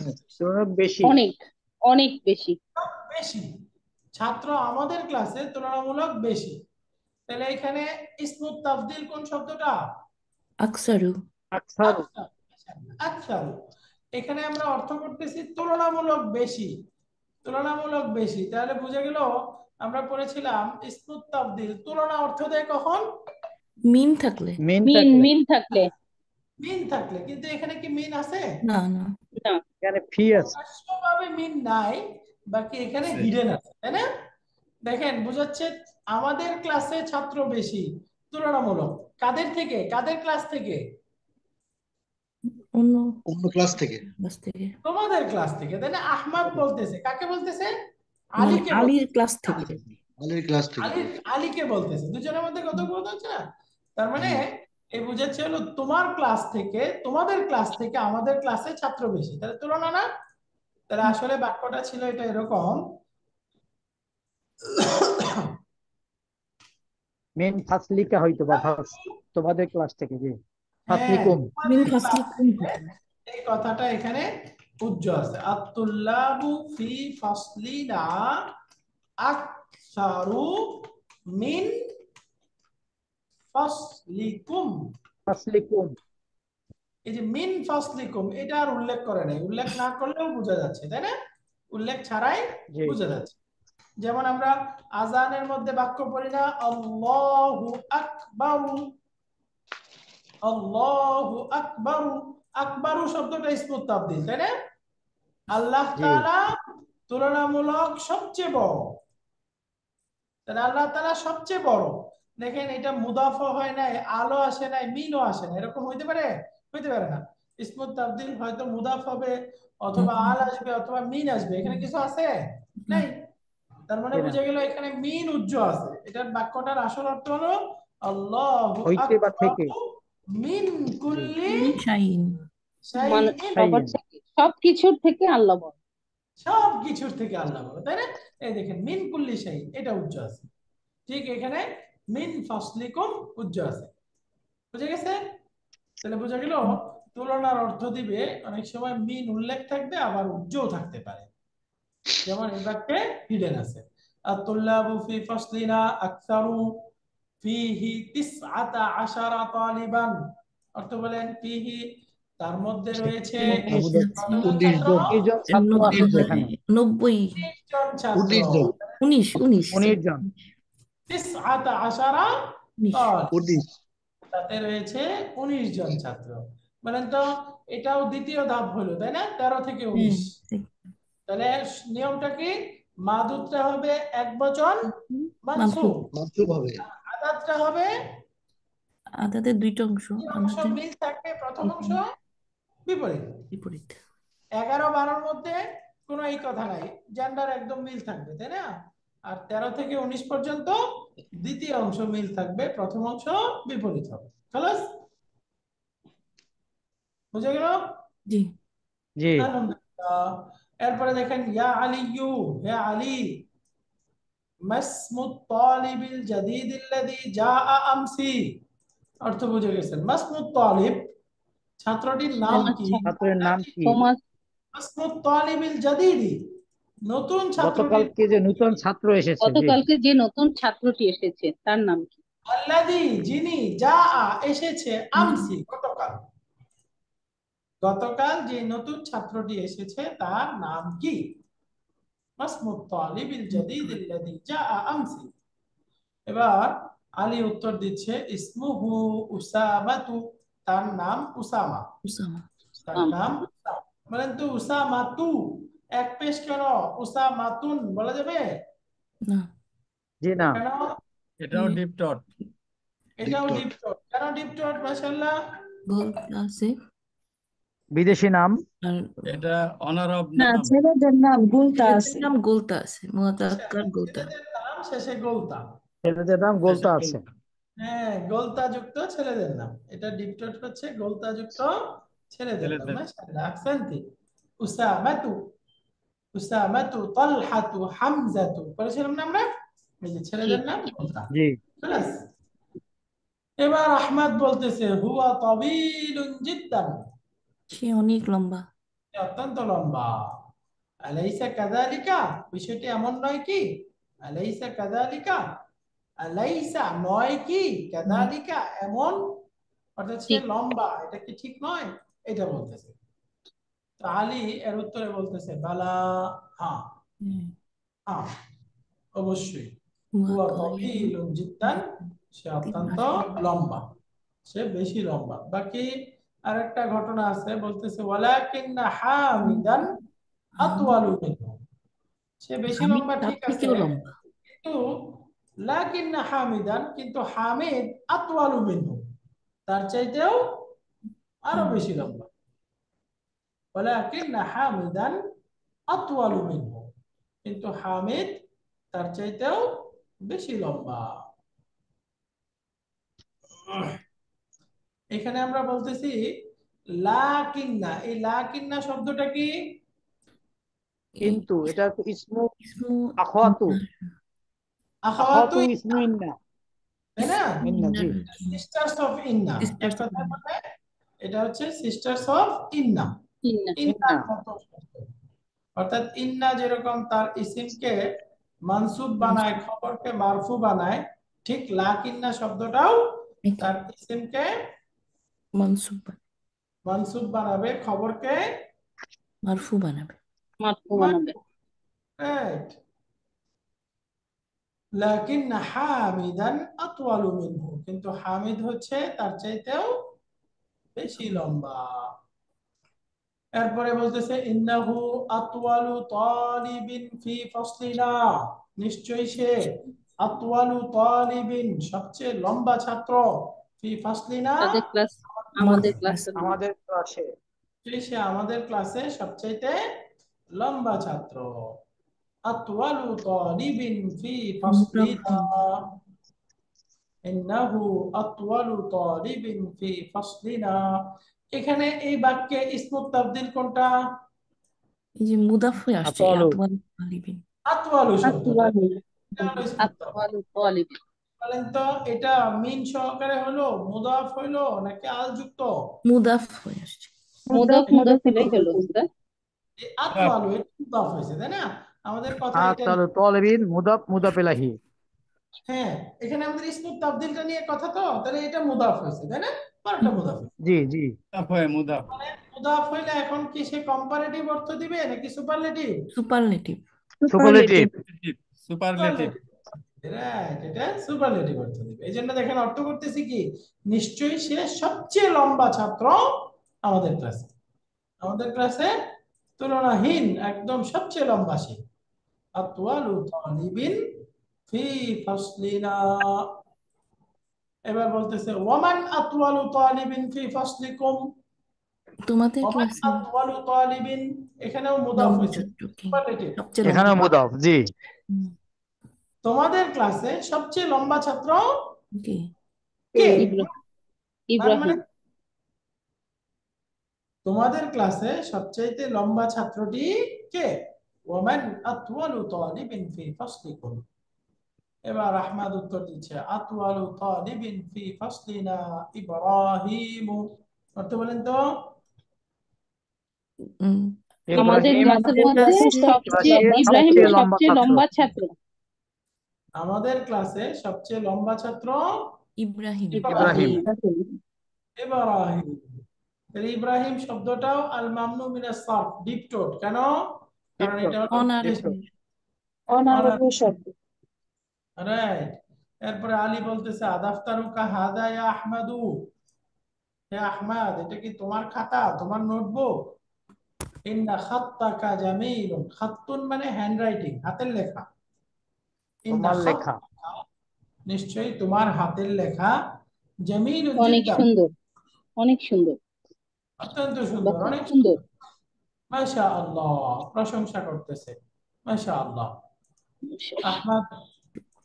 বেশি। অনেক অনেক বেশি। বেশি, ছাত্র আমাদের ক্লাসে তুলনামূলক বেশি। তাহলে এখানে ইসমুত তাফদিল কোন শব্দটা? আকসারু, আকসারু। আকসার, আকসারু। এখানে আমরা অর্থ করতেছি তুলনামূলক বেশি, তুলনামূলক বেশি। তাহলে বুঝে গেল আমরা পড়েছিলাম ইসমুত তাফদিল তুলনা অর্থ দেয় কখন? মিন থাকলে, মিন মিন থাকলে। মিন থাকলে। মিন থাকলে, কিন্তু এখানে কি মিন আছে? না না না, এখানে ফি আছে। প্রকাশ্যভাবে মিন নাই, বাকি এখানে হিডেন আছে, তাই না? দেখেন বুঝাচ্ছে আমাদের ক্লাসে ছাত্র বেশি তুলনামূলক, কাদের থেকে? কাদের ক্লাস থেকে? অন্য অন্য ক্লাস থেকে। ক্লাস থেকে, তোমাদের ক্লাস থেকে, তাই না? আহমদ বলতেছে, কাকে বলতেছে? মানে আলীকে বলতেছে। আলীর ক্লাস থেকে। আলীর ক্লাস থেকে। আলীকে বলতেছে, দুজনের মধ্যে কথোপকথন হচ্ছে না। তার মানে হুম। এই বুঝাচ্ছে হলো তোমার ক্লাস থেকে, তোমাদের ক্লাস থেকে আমাদের ক্লাসে ছাত্র বেশি, তাহলে তুলনা না। তাহলে আসলে বাক্যটা ছিল এটা এরকম, মেন ফাসলিকা হয়তো বা ফার্স্ট তোমাদের ক্লাস থেকে, জি হ্যাঁ ফাসলিকুম। মিন তোমাদের ফাসলি ক্লাস কুম থেকে, এই কথাটা এখানে উজ্জ আছে। আত-তুল্লাবু ফি ফাসলিনা আকসারু মিন ফাসলিকুম। ফাসলিকুম, এই যে মিন ফাসলিকুম এটা আর উল্লেখ করে নাই, উল্লেখ না করলেও বোঝা যাচ্ছে, তাই না? উল্লেখ ছাড়াই জি বোঝা যাচ্ছে। যেমন আমরা আজানের মধ্যে বাক্য পড়ি না, আল্লাহু আকবারু, আল্লাহু আকবারু। আকবারু শব্দটা ইসমুত তাফদীল, তাই না? আল্লাহ জি তাআলা তুলনামূলক সবচেয়ে বড়, তাহলে আল্লাহ তাআলা সবচেয়ে বড়। দেখেন এটা মুদাফ হয় নাই, আলো আসে নাই, মিনও আসে না, এরকম হইতে পারে? হইতে পারে না। ইসমুত তাফদীল হয়তো মুদাফ হবে, অথবা আল আসবে, অথবা মিন আসবে, এখানে কিছু আছে না নাই। তার মানে জি না, বুঝে গেল এখানে মিন উজ্জ আছে। এটার বাক্যটার আসল অর্থ হলো আল্লাহু হইতে বা থেকে, আকবারু মিন জি কুল্লি মিন শাইন। মানে শাইইন। সবার শাইইন, থেকে, সবকিছুর থেকে আল্লাহ বড়। সব কিছুর থেকে আল্লাহ বড়, তাই না? এই দেখেন মিন কুল্লি শাইইন এটা উজ্জ আছে, ঠিক এখানে মিন ফাসলিকুম উজ্জ আছে। বুঝে গেছে? তাহলে বুঝা গেল তুলনার অর্থ দিবে অনেক সময় মিন উল্লেখ থাকবে, আবার উজ্জও থাকতে পারে। যেমন এই বাক্যে হিডেন আছে, আত-তুল্লাবু ফি ফাসলিনা আকসারু ফিহি তিসআতা আশারা তালিবান। অর্থ বলেন ফিহি, তার মধ্যে রয়েছে উনিশ, কতজন 19 ছাত্র? জন। 19 জন ছাত্র আছে তো এখানে, 90 19 জন ছাত্র। 19 জন। 19 19 জন, তিসআতা আশারা 19 তালিব, 19। তাতে রয়েছে 19 জন ছাত্র। বলেন তো এটাও দ্বিতীয় ধাপ হলো, তাই না? 13 থেকে 19। তাহলে নিয়মটা কি? মাদুদটা হবে এক বচন মানসুব। মানসুব, মানসুব হবে। আদাতটা হবে আদাদের দুইটা অংশ, তিন অংশ আমাদের মিল থাকবে, প্রথম অংশ বিপরীত। বিপরীত। 11-12 মধ্যে কোনো এই কথা নাই, জেন্ডার একদম মিল থাকবে, তাই না? আর 13 থেকে 19 পর্যন্ত দ্বিতীয় অংশ মিল থাকবে, প্রথম অংশ বিপরীত হবে। খালাস, বুঝে গেল? জি জি আলহামদুলিল্লাহ। এরপরে দেখেন ইয়া আলিয়ু, হে আলী, মাসমুত তালিবিল জাদীদিল্লাযী জাআ আমসি। অর্থ বুঝে গেছেন? মাসমুত তালিব ছাত্রটির নাম তোমার কি? ছাত্রের নাম কি? তোমার মাসমুত তালিবিল জাদীদি নতুন ছাত্রটির গতকালকে যে নতুন ছাত্র এসেছে, জি গতকালকে যে নতুন ছাত্রটি এসেছে তার নাম কি? আল্লাযী যিনি, জাআ এসেছে, আমসি গতকাল, গতকাল যে নতুন ছাত্রটি এসেছে তার নাম কি? মাসমুত তালিবিল জাদীদিল্লাযী জাআ আমসি। এবার আলী উত্তর দিচ্ছে ইসমুহু উসামাতু, তার নাম উসামা, উসামা। তার নাম উসামা। বলেন তো উসামাতু এক পেশ কেন? উসামাতুন বলা যাবে না জি না, কেন? এটাও ডিপ টট। এটাও ডিপটট। ডিপ ডট, কেন ডিপ ডট? মাশাআল্লাহ, গোল আছে। বিদেশি নাম, আর এটা অনার অফ না, নাম। ছেলেদের নাম গুলতা ছেলেদের আছে। নাম গোলতা আছে, আচ্ছা, মুআতাক্কার গোলতা। ছেলেদের নাম শেষে গোলতা। ছেলেদের নাম গোলতা আছে। হ্যাঁ, গোলতা যুক্ত ছেলেদের নাম, এটা ডিপ ডট হচ্ছে গোলতা যুক্ত ছেলেদের নাম। ছেলেদের মাশাআল্লাহ, আহসানতি। উসামাতু, উসামাতু, তালহাতু, হামজাতু পড়েছিলাম না আমরা? এই যে ছেলেদের নাম কোনটা? জি খালাস। এবার আহমদ বলতেছে হুয়া তাবিলুন জিদ্দান, সে অনেক লম্বা। সে অত্যন্ত লম্বা। আলাইসা কাযালিকা, বিষয়টি এমন নয় কি? আলাইসা কাযালিকা, আলাইসা নয় কি, কাযালিকা এমন, অর্থাৎ সে ঠিক। লম্বা, এটা কি ঠিক নয়? এটা বলতেছে। তো আলী এর উত্তরে বলতেছে বালা, হ্যাঁ হ্যাঁ অবশ্যই, হুয়া তাবিলুন জিদ্দান, সে অত্যন্ত লম্বা, সে বেশি লম্বা। বাকি আরেকটা ঘটনা আছে, বলতেছে ওয়ালাকিন্না হামিদান আতওয়ালু মিনহু, সে বেশি হামিদ লম্বা তার ঠিক আছে, থেকেও লম্বা। কিন্তু লাকিন্না হামিদান, কিন্তু হামিদ আতওয়ালু মিনহু, তার চাইতেও আরো বেশি লম্বা। ওয়ালাকিন্না হামিদান আতওয়ালু মিনহু, কিন্তু হামিদ তার চাইতেও বেশি লম্বা। এখানে আমরা বলতেছি লাকিন্না, এই লাকিন্না শব্দটা কি? কিন্তু এটা তো ইসমু ইসমু আখাওয়াতু আখাওয়াতু, ইসমু ইন্না তাই না? ইন্না জি সিস্টার্স অফ ইন্না, এক সিস্টার্স কথায় বলে এটা হচ্ছে সিস্টার্স অফ ইন্না। তিন না। ইন্নার ইন্না মতো শব্দ। অর্থাৎ ইন্না যেরকম তার ইসিমকে মানসুব বানায়, খবরকে মারফু বানায়, ঠিক লাকিন্না শব্দটাও তার ইসিমকে মানসুব মানসুব বানাবে, খবরকে মারফু বানাবে। মারফু বানাবে। রাইট। লাকিন হামিদান আতওয়ালু মিনহু, কিন্তু হামিদ হচ্ছে তার চাইতেও বেশি লম্বা। এরপরে বলতেছে ইন্নাহু আতওয়ালু তালিবিন ফি ফাসলিনা, নিশ্চয়ই সে আতওয়ালু তালিবিন সবচেয়ে লম্বা ছাত্র, ফি ফাসলিনা তাদের ক্লাস, আমাদের ক্লাসে। আমাদের ক্লাসে সে আমাদের ক্লাসে সবচাইতে লম্বা ছাত্র। আতওয়ালু তালিবিন ফি ফাসলিনা, ইন্নাহু আতওয়ালু তালিবিন ফি ফাসলিনা। এখানে এই বাক্যে ইসমুত তাবদীল কোনটা? এই যে মুদাফ হয়ে আসছে এই আতওয়ালু আতওয়াল তালিবিন। আতওয়ালু শব্দটা, এটা হলো ইসমুত তাবদীল। আতওয়ালু তালিবিন। বলেন তো এটা মিন সহকারে হলো, মুদাফ হইলো নাকি আল যুক্ত? মুদাফ হয়ে আসছে। মুদাফ মুদাফ ইলাইহি হলো স্যার। এই আতওয়ালু এটা মুদাফ হয়েছে, তাই না? আমাদের কথা এটা আতালু তালিবিন মুদাফ ইলাইহি হ্যাঁ, এখানে আমাদের ইসমুত তাবদীলটা নিয়ে কথা, তো তাহলে এটা মুদাফ হয়েছে, তাই না? পরটা মুদাফ হয়েছে। জি জি মুদাফ মানে মুদাফ হইলে এখন কি সে কম্পারেটিভ অর্থ দিবে নাকি superlative? Superlative. Superlative superlative. Right, এটা সুপারলেটিভ অর্থ দিবে। এই জন্য দেখেন অর্থ করতেছি কি, নিশ্চয়ই সে সবচেয়ে লম্বা ছাত্র আমাদের ক্লাসে, আমাদের ক্লাসে তুলনাহীন একদম সবচেয়ে লম্বা সে। আতওয়ালু তালিবিন ফি ফাসলিনা। এবার বলতেছে ওয়ামান আতওয়ালু তালিবিন ফি ফাসলিকুম, তোমাদের ওয়ামান ক্লাসে আতওয়ালু তালিবিন, এখানেও মুদাফ লম্বা হয়েছে, ছাত্র কে? সুপারলেটিভ। সবচেয়ে এখানে লম্বা মুদাফ জি তোমাদের ক্লাসে সবচেয়ে লম্বা ছাত্র কে? কে? ইব্রাহিম। তার মানে ইব্রাহিম। তোমাদের ক্লাসে সবচাইতে লম্বা ছাত্রটি কে? ওয়ামান আতওয়ালু তালিবিন ফি ফাসলিকুম। এবার আহমদ উত্তর দিচ্ছে আতওয়ালু তালিবিন ফি ফাসলিনা ইব্রাহিম। অর্থ বলেন তো। উম, আমাদের ইব্রাহিম ক্লাসের আমাদের মধ্যে ক্লাসে সবচেয়ে ক্লাসে ইব্রাহিম সবচেয়ে লম্বা সবচেয়ে ছাত্র লম্বা ছাত্র। আমাদের ক্লাসে সবচেয়ে লম্বা ছাত্র ইব্রাহিম। ইব্রাহিম ইব্রাহিম। তাহলে ইব্রাহিম শব্দটাও আল মামনু মিনাস সারফ, ডিপটোট। কেন? কারণ এটা হলো অনারবি অনারবীয় শব্দ। রাইট। এরপরে আলী বলতেছে আদাফতারুকা হাদা ইয়া আহমাদু, হে আহমদ এটা কি তোমার খাতা, তোমার নোটবুক? ইন্না খাত্তাকা জামিলুন, খাত্তুন মানে হ্যান্ডরাইটিং, হাতের লেখা। ইন্না তোমার লেখা খাত্তাকা, নিশ্চয়ই তোমার হাতের লেখা, জামিলুন অনেক জিদ্দান, সুন্দর, অনেক সুন্দর, অত্যন্ত বা সুন্দর, খুব অনেক সুন্দর। মাশাআল্লাহ, প্রশংসা করতেছে, মাশাআল্লাহ। আহমদ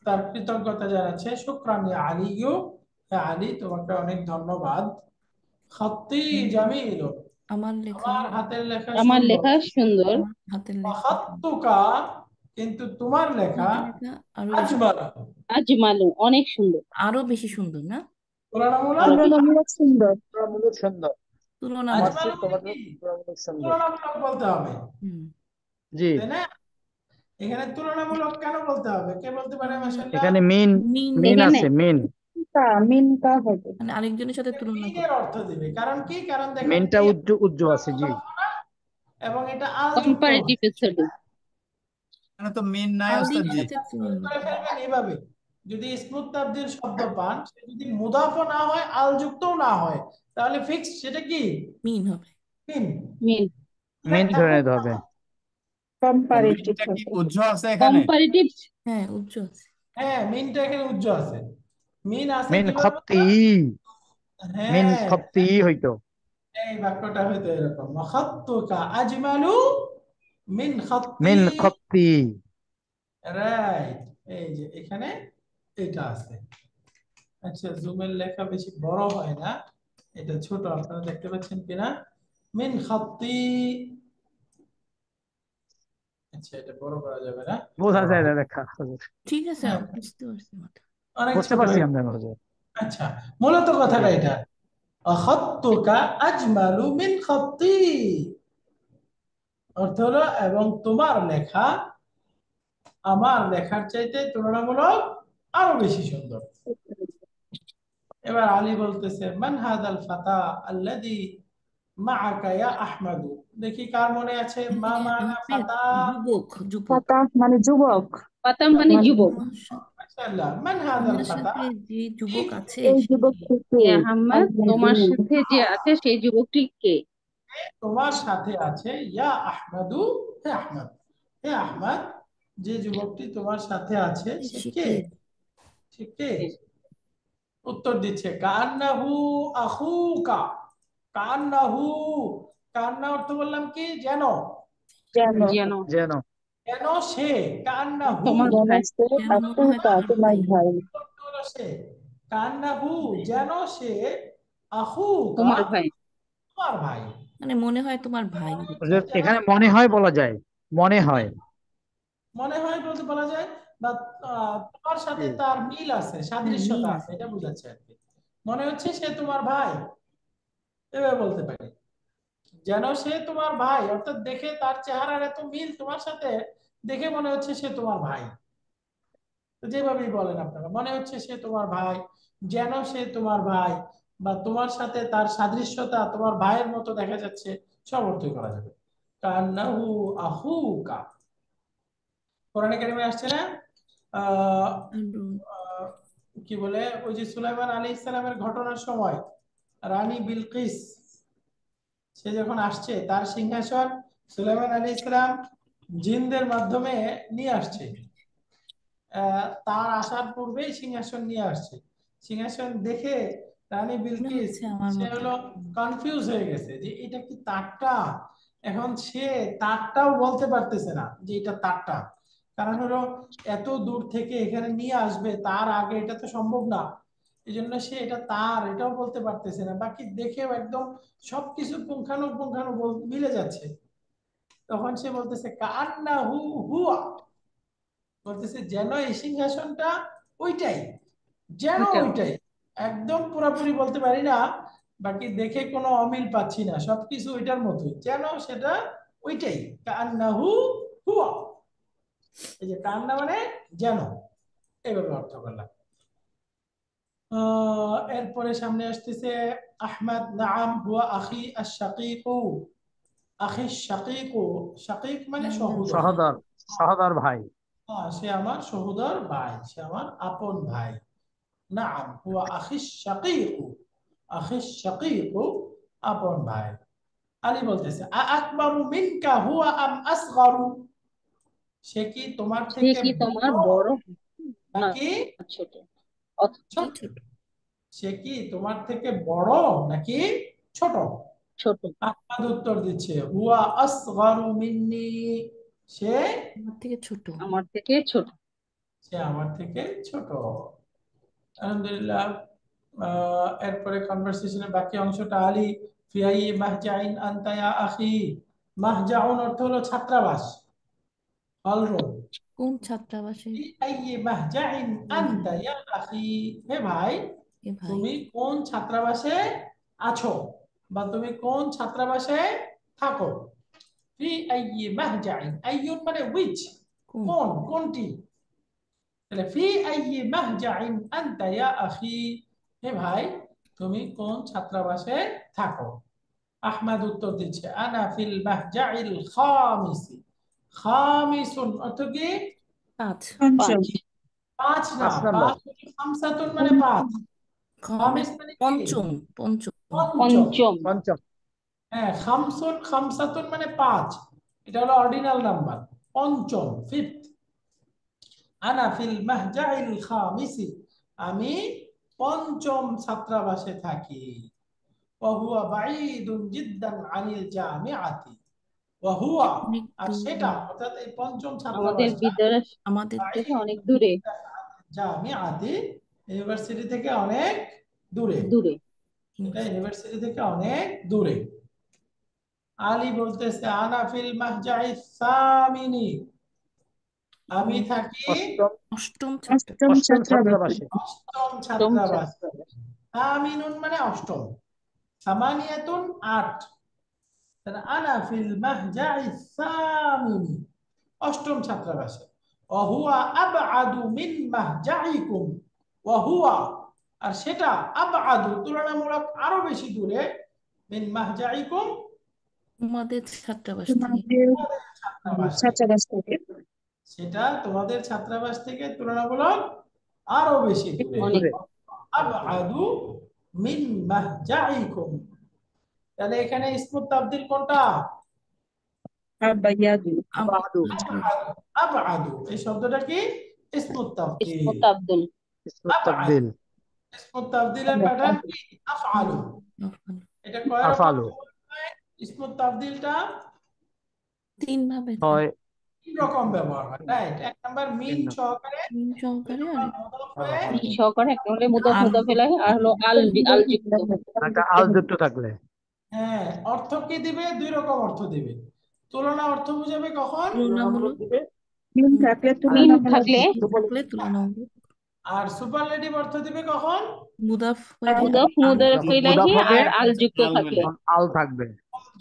তার কৃতজ্ঞতা জানাচ্ছে, শুকরান ইয়া আলিয়ু, হে আলী তোমাকে অনেক ধন্যবাদ। খাত্তি জামিলুন, আমার লেখা, আমার হাতের লেখা আমার সুন্দর। লেখা সুন্দর। আমার হাতের লেখা সুন্দর। খাত্তুকা, কিন্তু তোমার লেখা হাতের লেখা আরো বেশি, আজমালা, আজমালু, অনেক সুন্দর। আরো বেশি সুন্দর না? তুলনামূলক। আরো বেশি সুন্দর। তুলনামূলক সুন্দর তুলনামূলক। আমার চেয়ে আজমালু মানে তোমাদের কি? তুলনামূলক সুন্দর তুলনামূলক বলতে হবে, হুম। জি তাই না? এখানে তুলনামূলক কেন বলতে হবে? কে বলতে পারে মাশাআল্লাহ? এখানে মিন মিন মিন এখানে আছে মিন মিনটা হবে মানে আরেকজনের সাথে তুলনা করে। মিনের অর্থ দিবে, কারণ কি? কারণ দেখেন মিনটা এই উজ্জ আছে জি এবং এটা আল যুক্ত কম্পারেটিভ স্টাডি। এখানে তো মিন নাই আলীর ওস্তাদ জি। সাথে তুলনা করে করে। ফেলবেন এইভাবে। যদি ইসমুত তাবদীল শব্দ পান, সে যদি মুদাফও না হয়, আল যুক্তও না হয়, তাহলে ফিক্স সেটা কি? মিন হবে। মিন। মিন। মিন ধরে নিতে হবে কম্পারেটিভ মিনটা কি উজ্জ আছে এখানে? কম্পারেটিভ। হ্যাঁ উজ্জ্বল আছে। হ্যাঁ, মিনটা এখানে উজ্জ আছে। মিন আছে মিন কিভাবে? খত্তি মিন হ্যাঁ, খত্তি হইতো এই বাক্যটা হয়তো এরকম, খাত্তুকা আজমালু মিন খাত্তি। মিন খত্তি রাইট, এই যে এখানে এটা আছে। আচ্ছা, জুমের লেখা বেশি বড় হয় না, এটা ছোট, আপনারা দেখতে পাচ্ছেন কিনা? মিন খাত্তি। আচ্ছা, এটা বড় করা যাবে না, বোঝা বড় যায় না হবে। লেখা হুজুর। ঠিক আছে, হ্যাঁ, আমি বুঝতে পারছি মাথা। অনেক বুঝতে ছোট পারছি হয়ে। আমরা হুজুর। আচ্ছা, মূলত জি কথাটা এটা, আখাত্তুকা আজমালু মিন খাত্তি, অর্থ হলো এবং তোমার লেখা আমার লেখার চাইতে তুলনামূলক আরো বেশি সুন্দর। এবার আলী বলতেছে, মান হাদাল ফাতা আল্লাযী মাআকা ইয়া আহমাদু। দেখি কার মনে আছে মা মানা আহমেদ, ফাতা। যুবক, যুবক। পাতা মানে যুবক, পাতা মানে মানে যুবক। মাশাআল্লাহ, মান হাদাল তোমার ফাতা। সাথে যে যুবক আছে এই সে যুবক কে? থেকে এ আহম্মদ, তোমার সাথে যে আছে সেই যুবকটি কে? তোমার সাথে আছে ইয়া আহমাদু, হে আহমদ, হে আহমদ, যে যুবকটি তোমার সাথে আছে সে সে কে? কে? সে কে? উত্তর দিচ্ছে কান্নাহু আখুকা। কান্নাহু, কান্না অর্থ বললাম কি? যেন, যেন যেন যেন যেন সে, কান্নাহু তোমার যেন ভাই। সে যেন মনে হয় আকুকা তোমার তোমার ভাই। ভাই, অর্থ হলো সে, কান্নাহু যেন সে, আখুকা তোমার ভাই। তোমার ভাই। মানে মনে হয় তোমার ভাই। হুজুর, যেন এখানে মনে হয় বলা যায়, মনে হয়। মনে হয় বলতে বলা যায়, বা তোমার সাথে জি তার মিল আছে, হ্যাঁ, মিল সাদৃশ্যতা আছে, আছে। এটা বোঝাচ্ছে আর কি। মনে হচ্ছে সে তোমার ভাই, এভাবে বলতে পারি। যেন সে তোমার ভাই, অর্থাৎ দেখে তার চেহারার এত মিল তোমার সাথে, দেখে মনে হচ্ছে সে তোমার ভাই। তো যেভাবেই বলেন আপনারা, মনে হচ্ছে সে তোমার ভাই, যেন সে তোমার ভাই, বা তোমার সাথে তার সাদৃশ্যতা তোমার ভাইয়ের মতো দেখা যাচ্ছে, সব অর্থই করা যাবে। কান্নাহু আহুকা। কোরআনে কারিমে আসছে না? আহ আহ, কি বলে, ওই যে সুলাইমান আলাইহিস সালামের ঘটনার সময় রানী বিলকিস, সে যখন আসছে তার সিংহাসন সুলাইমান আলাইহিস সালাম জিনদের মাধ্যমে নিয়ে আসছে। তার আসার পূর্বেই সিংহাসন নিয়ে আসছে। সিংহাসন দেখে রানী মনে বিলকিস, হচ্ছে আমার সে মতো। হলো কনফিউজ হয়ে গেছে যে এটা কি তারটা। এখন সে তারটাও বলতে পারতেছে না যে এটা তারটা, কারণ হলো এত দূর থেকে এখানে নিয়ে আসবে, তার আগে এটা তো সম্ভব না। এই জন্য সে এটা তার এটাও বলতে পারতেছে না, বাকি দেখেও একদম সবকিছু পুঙ্খানুপুঙ্খানু মিলে যাচ্ছে। তখন সে বলতেছে কান্না হু হুয়া, বলতেছে যেন এই সিংহাসনটা ওইটাই, যেন ওইটা। ওইটাই। একদম পুরোপুরি বলতে পারি না, বাকি দেখে কোনো অমিল পাচ্ছি না, সবকিছু ওইটার মতোই, যেন সেটা ওইটাই। কান্নাহু হুয়া, এই যে কান্না মানে যেন, এভাবে অর্থ করলাম। এরপরে সামনে আসতেছে আহমদ, নাম হুয়া আখি আশ-শাকীকু। আখি শাকীকু, শাকীক মানে সহোদর। সহদর, সহদর ভাই। সে আমার সহোদর ভাই, সে আমার আপন ভাই। নাম হুয়া আখিস শাকীকু, আখিস শাকীকু আপন ভাই। আলী বলতেছে আ আকবারু মিনকা হুয়া আম আসগারু, সে কি তোমার সে থেকে কি তোমার বড় বড় না নাকি ছোট? অথ- কি ছোট? ছোট? সে কি তোমার থেকে বড় নাকি ছোট? ছোট। আহমদ উত্তর দিচ্ছে হুয়া আসগারু মিন্নি, সে আমার থেকে ছোট। আমার থেকে ছোট। সে আমার থেকে ছোট। আলহামদুলিল্লাহ। এরপরে কনভারসেশনের বাকি অংশটা, আলী ফি আইয়ি মাহজাইন আনতা ইয়া আখি। মাহজাউন অর্থ হলো ছাত্রাবাস, হল রুম। কোন ছাত্রাবাসে? ফি আইয়ি মাহজাইন ও ভাই, আনতা ইয়া আখি, হে ভাই এ ভাই। তুমি কোন ছাত্রাবাসে আছো, বা তুমি কোন ছাত্রাবাসে থাকো। ফি আইয়ি মাহজাইন, আইয়ুন মানে which, কোন? কোন, কোনটি। তাহলে ফি আইয়ি মাহজাইন আনতা ইয়া আখি, হে ভাই তুমি কোন ছাত্রাবাসে থাকো। আহমদ উত্তর দিচ্ছে আনা ফিল মাহজাইল খামিসি। খামিসুন অর্থ কি? 5। পঞ্চম, পাঁচ। পাঁচ না, 5 নম্বর। পাঁচ হচ্ছে খামসাতুন মানে পাঁচ, মানে খামিস মানে কি? পঞ্চম, পঞ্চম। পঞ্চম। পঞ্চম। পঞ্চম। হ্যাঁ, খামসুন খামসাতুন মানে পাঁচ, এটা হলো অর্ডিনাল নাম্বার, পঞ্চম, ফিফথ। আনা ফিল মাহজাইল খামিসি, আমি পঞ্চম ছাত্রাবাসে থাকি। ওয়া হুয়া বাঈদুন জিদ্দান আনিল জামিআতি, ওয়া হুয়া, অনেক আর দূরে সেটা অর্থাৎ এই পঞ্চম আমাদের ছাত্রাবাসটা বিদ্যালয় আমাদের থেকে অনেক দূরে জামিআতি ইউনিভার্সিটি থেকে অনেক দূরে, দূরে এটা ইউনিভার্সিটি থেকে অনেক দূরে। আলী বলতেছে আনা ফিল মাহজাই সামিনি, আমি থাকি অষ্টম অষ্টম ছাত্র অষ্টম অষ্টম ছাত্রাবাসে। ছাত্রাবাসে। অষ্টম অষ্টম ছাত্রাবাস। ছাত্র। সামিনুন মানে অষ্টম, সামানিয়াতুন ৮, তাহলে আনা ফিল মাহজাই সামিনি, অষ্টম ছাত্রাবাসে। ওয়াহুয়া আবআদু মিন মাহজাইকুম, ওয়াহুয়া, আর সেটা আবআদু তুলনামূলক আরো বেশি দূরে, মিন মাহজাইকুম তোমাদের ছাত্রাবাস থেকে। তোমাদের ছাত্রাবাস থেকে, ছাত্রাবাস থেকে সেটা তোমাদের ছাত্রাবাস থেকে তুলনামূলক আরো বেশি দূরে। অনেক দূরে। আবআদু মিন মাহজাইকুম, তাহলে এখানে ইসমুত তাবদীল কোনটা? আবায়াদু। আবাদু। আবআদু, এই শব্দটা কি? ইসমুত তাবদীল। ইসমত আব্দুল। ইসমুত আবআদু, তাবদীল। ইসমুত তাবদীলের প্যাটার্ন কি? আফআলু। এটা কয় রকম আফআলু। হয়? ইসমুত তাবদীলটা 3 ভাবে হয় 3 রকম ব্যবহার হয়, রাইট? এক নাম্বার মিন ভিন্ন। সহকারে, মিম সহকারে আর মুদাফ হয়ে, মিন সহকারে, একটা হলে মুদাফ আল মুদাফ ইলাইহি, আর হলো আল যুক্ত। একটা আল যুক্ত থাকলে হ্যাঁ, অর্থ কি দিবে? 2 রকম অর্থ দিবে। তুলনা অর্থ বুঝাবে কখন? তুলনামূলক, দিবে, মিন থাকলে মিন তুলনামূলক থাকলে থাকলে তুলনামূলক, আর সুপারলেটিভ অর্থ দিবে কখন? মুদাফ হইলে মুদাফ আর মুদাফ যখন ইলাইহি মুদাফ হবে আর আল যুক্ত আল থাকলে। মানে তখন আল থাকবে,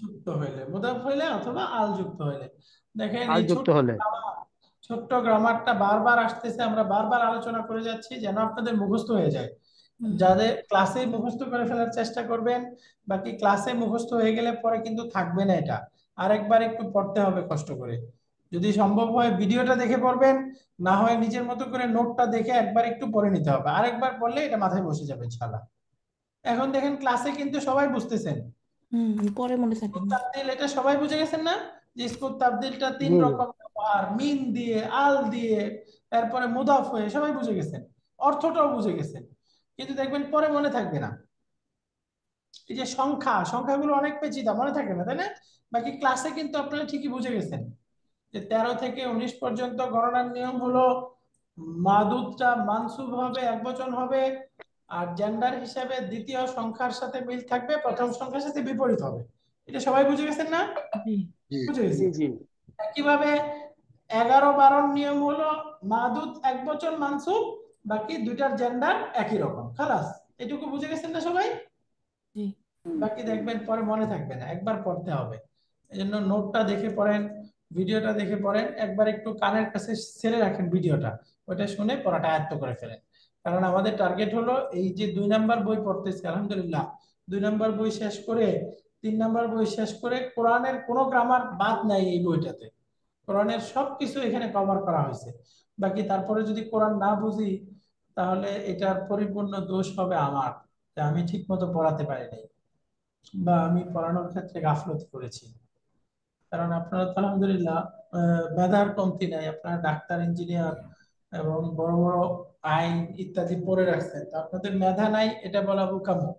যুক্ত হইলে, মুদাফ হইলে অথবা আল যুক্ত হইলে। দেখেন আল এই যুক্ত হলে। ছোট্ট গ্রামারটা বারবার আসতেছে, আমরা বারবার আলোচনা করে যাচ্ছি যেন আপনাদের মুখস্থ হয়ে যায়। যাদের ক্লাসে মুখস্থ করে ফেলার চেষ্টা করবেন, বাকি ক্লাসে মুখস্থ হয়ে গেলে পরে কিন্তু থাকবে না, এটা আরেকবার একটু পড়তে হবে কষ্ট করে। যদি সম্ভব হয় ভিডিওটা দেখে পড়বেন, না হয় নিজের মতো করে নোটটা দেখে একবার একটু পড়ে নিতে হবে, আরেকবার পড়লে এটা মাথায় বসে যাবে ইনশাআল্লাহ। এখন দেখেন ক্লাসে কিন্তু সবাই বুঝতেছেন। পরে মনে থাকে না। তাবদীল এটা সবাই বুঝে গেছেন না, যে ইসমুত তাবদীলটা 3 জি জি। রকম ব্যবহার, মিন দিয়ে, আল দিয়ে, তারপরে মুদাফ হয়ে, সবাই বুঝে গেছেন, অর্থটাও বুঝে গেছেন, কিন্তু দেখবেন পরে মনে থাকবে না। এই যে সংখ্যাগুলো অনেক পেঁচিদা, মনে থাকে না, তাই না? বাকি ক্লাসে কিন্তু আপনারা ঠিকই বুঝে গেছেন যে 13 থেকে 19 পর্যন্ত গণনার নিয়ম হলো মাদুদটা মানসুব হবে, একবচন হবে, আর জেন্ডার হিসেবে দ্বিতীয় সংখ্যার সাথে মিল থাকবে, প্রথম সংখ্যার সাথে বিপরীত হবে। এটা সবাই বুঝে গেছেন না? জি বুঝে জি গেছেন। জি। একইভাবে 11-12 নিয়ম হলো মাদুদ একবচন মানসুব, বাকি দুইটার জেন্ডার একই রকম, খালাস। এটুকু বুঝে গেছেন না সবাই? জি। বাকি দেখবেন পরে মনে থাকবে না, একবার পড়তে হবে। এজন্য নোটটা দেখে পড়েন, ভিডিওটা দেখে পড়েন, একবার একটু কানের কাছে ছেড়ে রাখেন ভিডিওটা, ওটা শুনে পড়াটা আয়ত্ত করে ফেলেন। কারণ আমাদের টার্গেট হলো এই যে 2 নাম্বার বই পড়তেছি আলহামদুলিল্লাহ, 2 নাম্বার বই শেষ করে 3 নাম্বার বই শেষ করে কোরআনের কোনো গ্রামার বাদ নাই এই বইটাতে, কোরআনের সবকিছু এখানে কভার করা হয়েছে। বাকি তারপরে যদি কোরআন না বুঝি, তাহলে এটার পরিপূর্ণ দোষ হবে আমার, যে আমি ঠিক মতো পড়াতে পারি নাই, বা আমি পড়ানোর ক্ষেত্রে গাফলতি করেছি। কারণ আপনারা তো আলহামদুলিল্লাহ মেধার কমতি নাই, আপনারা ডাক্তার, ইঞ্জিনিয়ার এবং বড় বড় আইন ইত্যাদি পড়ে রাখছেন, তো আপনাদের মেধা নাই এটা বলা বোকামো।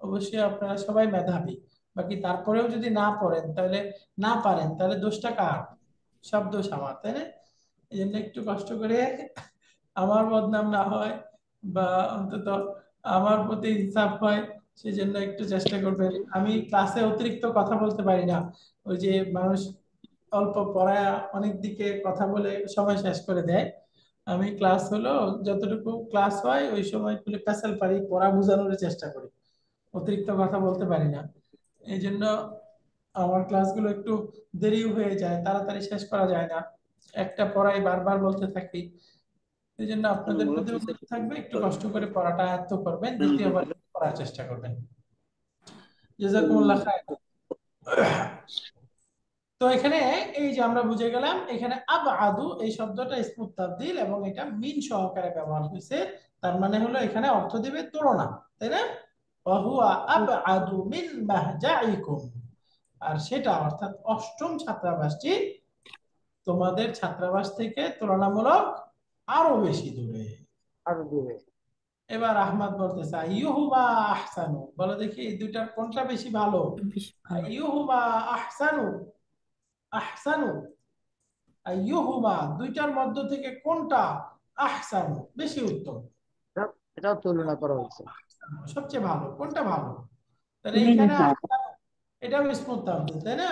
অবশ্যই আপনারা সবাই মেধাবী, বাকি তারপরেও যদি না পড়েন তাহলে, না পারেন, তাহলে দোষটা কার? সব দোষ আমার, তাই না? এই জন্য একটু কষ্ট করে আমার বদনাম না হয়, বা অন্তত আমার প্রতি ইনসাফ হয়, সেজন্য একটু চেষ্টা করবেন। আমি ক্লাসে অতিরিক্ত কথা বলতে পারি না, ওই যে মানুষ অল্প পড়ায় অনেক দিকে কথা বলে সময় শেষ করে দেয়। আমি ক্লাস হলো যতটুকু ক্লাস হয় ওই সময় পেছাল পারি, পড়া বোঝানোর চেষ্টা করি, অতিরিক্ত কথা বলতে পারি না। এই জন্য আমার ক্লাসগুলো একটু দেরিও হয়ে যায়, তাড়াতাড়ি শেষ করা যায় না, একটা পড়াই বারবার বলতে থাকি। এই জন্য আপনাদের প্রতি অনুরোধ থাকবে একটু কষ্ট করে পড়াটা আয়ত্ত করবেন, দ্বিতীয়বার পড়ার চেষ্টা করবেন। জাযাকুমুল্লাহ খায়র। তো এখানে এই যে আমরা বুঝে গেলাম, এখানে আবআদু এই শব্দটা ইসমুত তাবদীল এবং এটা মিন সহকারে ব্যবহার হয়েছে, তার মানে হলো এখানে অর্থ দিবে তুলনা, তাই না? ওয়া হুয়া আবআদু মিন মাহজাইকুম, আর সেটা অর্থাৎ অষ্টম ছাত্রাবাসটি তোমাদের ছাত্রাবাস থেকে তুলনামূলক আরো বেশি দূরে। আরো দূরে। এবার আহমদ বলতেছে আইয়ুহুমা আহসানু, বলো দেখি এই দুইটার কোনটা বেশি ভালো? বেশ ভালো। আইয়ুহুমা আহসানু, আহসানু আইয়ুহুমা দুইটার মধ্য থেকে কোনটা আহসানু বেশি উত্তম, এটাও তুলনা করা হয়েছে। সবচেয়ে ভালো কোনটা ভালো। তাহলে মিন এখানে হা আহসানু এটাও ইসমুত তাফদীল, তাই না?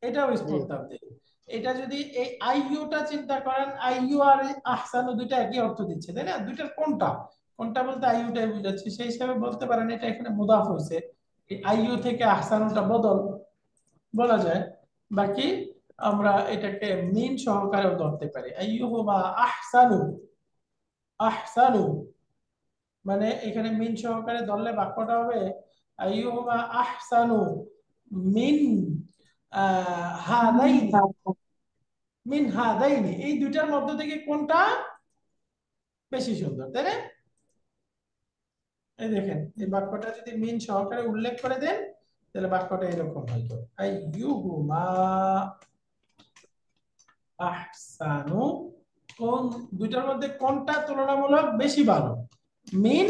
এটাও জি ইসমুত তাফদীল। এটা যদি এই আইয়ুটা চিন্তা করেন, আইয়ু আর আহসানু দুইটা একই অর্থ দিচ্ছে, তাই না? দুইটার কোনটা কোনটা বলতে আইয়ুটাই বুঝাচ্ছে, সেই হিসাবে বলতে পারেন এটা এখানে মুদাফ হয়েছে, এই আইয়ু থেকে আহসানুটা বদল বলা যায়। বাকি আমরা এটাকে মিন সহকারেও ধরতে পারি। আইয়ুহুমা আহসানু, আহসানু মানে এখানে মিন সহকারে ধরলে বাক্যটা হবে আইয়ুহুমা আহসানু মিন হাদাইনি, মিন হাদাইনি এই দুইটার মধ্য থেকে কোনটা বেশি সুন্দর, তাই না? এই দেখেন এই বাক্যটা যদি মিন সহকারে উল্লেখ করে দেন তাহলে বাক্যটা এরকম হইতো আইয়ুহুমা আহসানু, কোন দুইটার মধ্যে কোনটা তুলনামূলক বেশি ভালো, মিন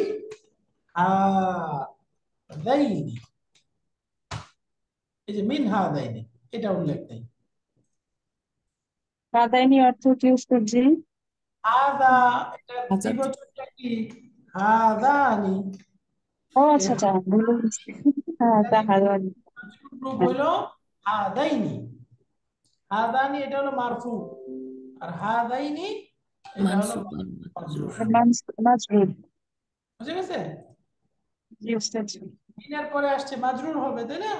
হাদাইনি, এই যে মিন হাদাইনি এটা উল্লেখ নেই। কাদাইনি অর্থ কি উস্তাদজি? হাদা এটা আজাদ দ্বিবচনটা কি হাদানি, ও এই আচ্ছা আচ্ছা, ভুলে গেছি। হ্যাঁ, তাহারানি। রূপ হইলো হাদাইনি, হাদানি এটা হলো মারফু আর হাদাইনি এটা হলো মানসুব আর মানসুব। মাজরুর। মাজরুর। বুঝে গেছে? জি উস্তাদজি। মিনের পরে আসছে মাজরুর হবে, তাই না?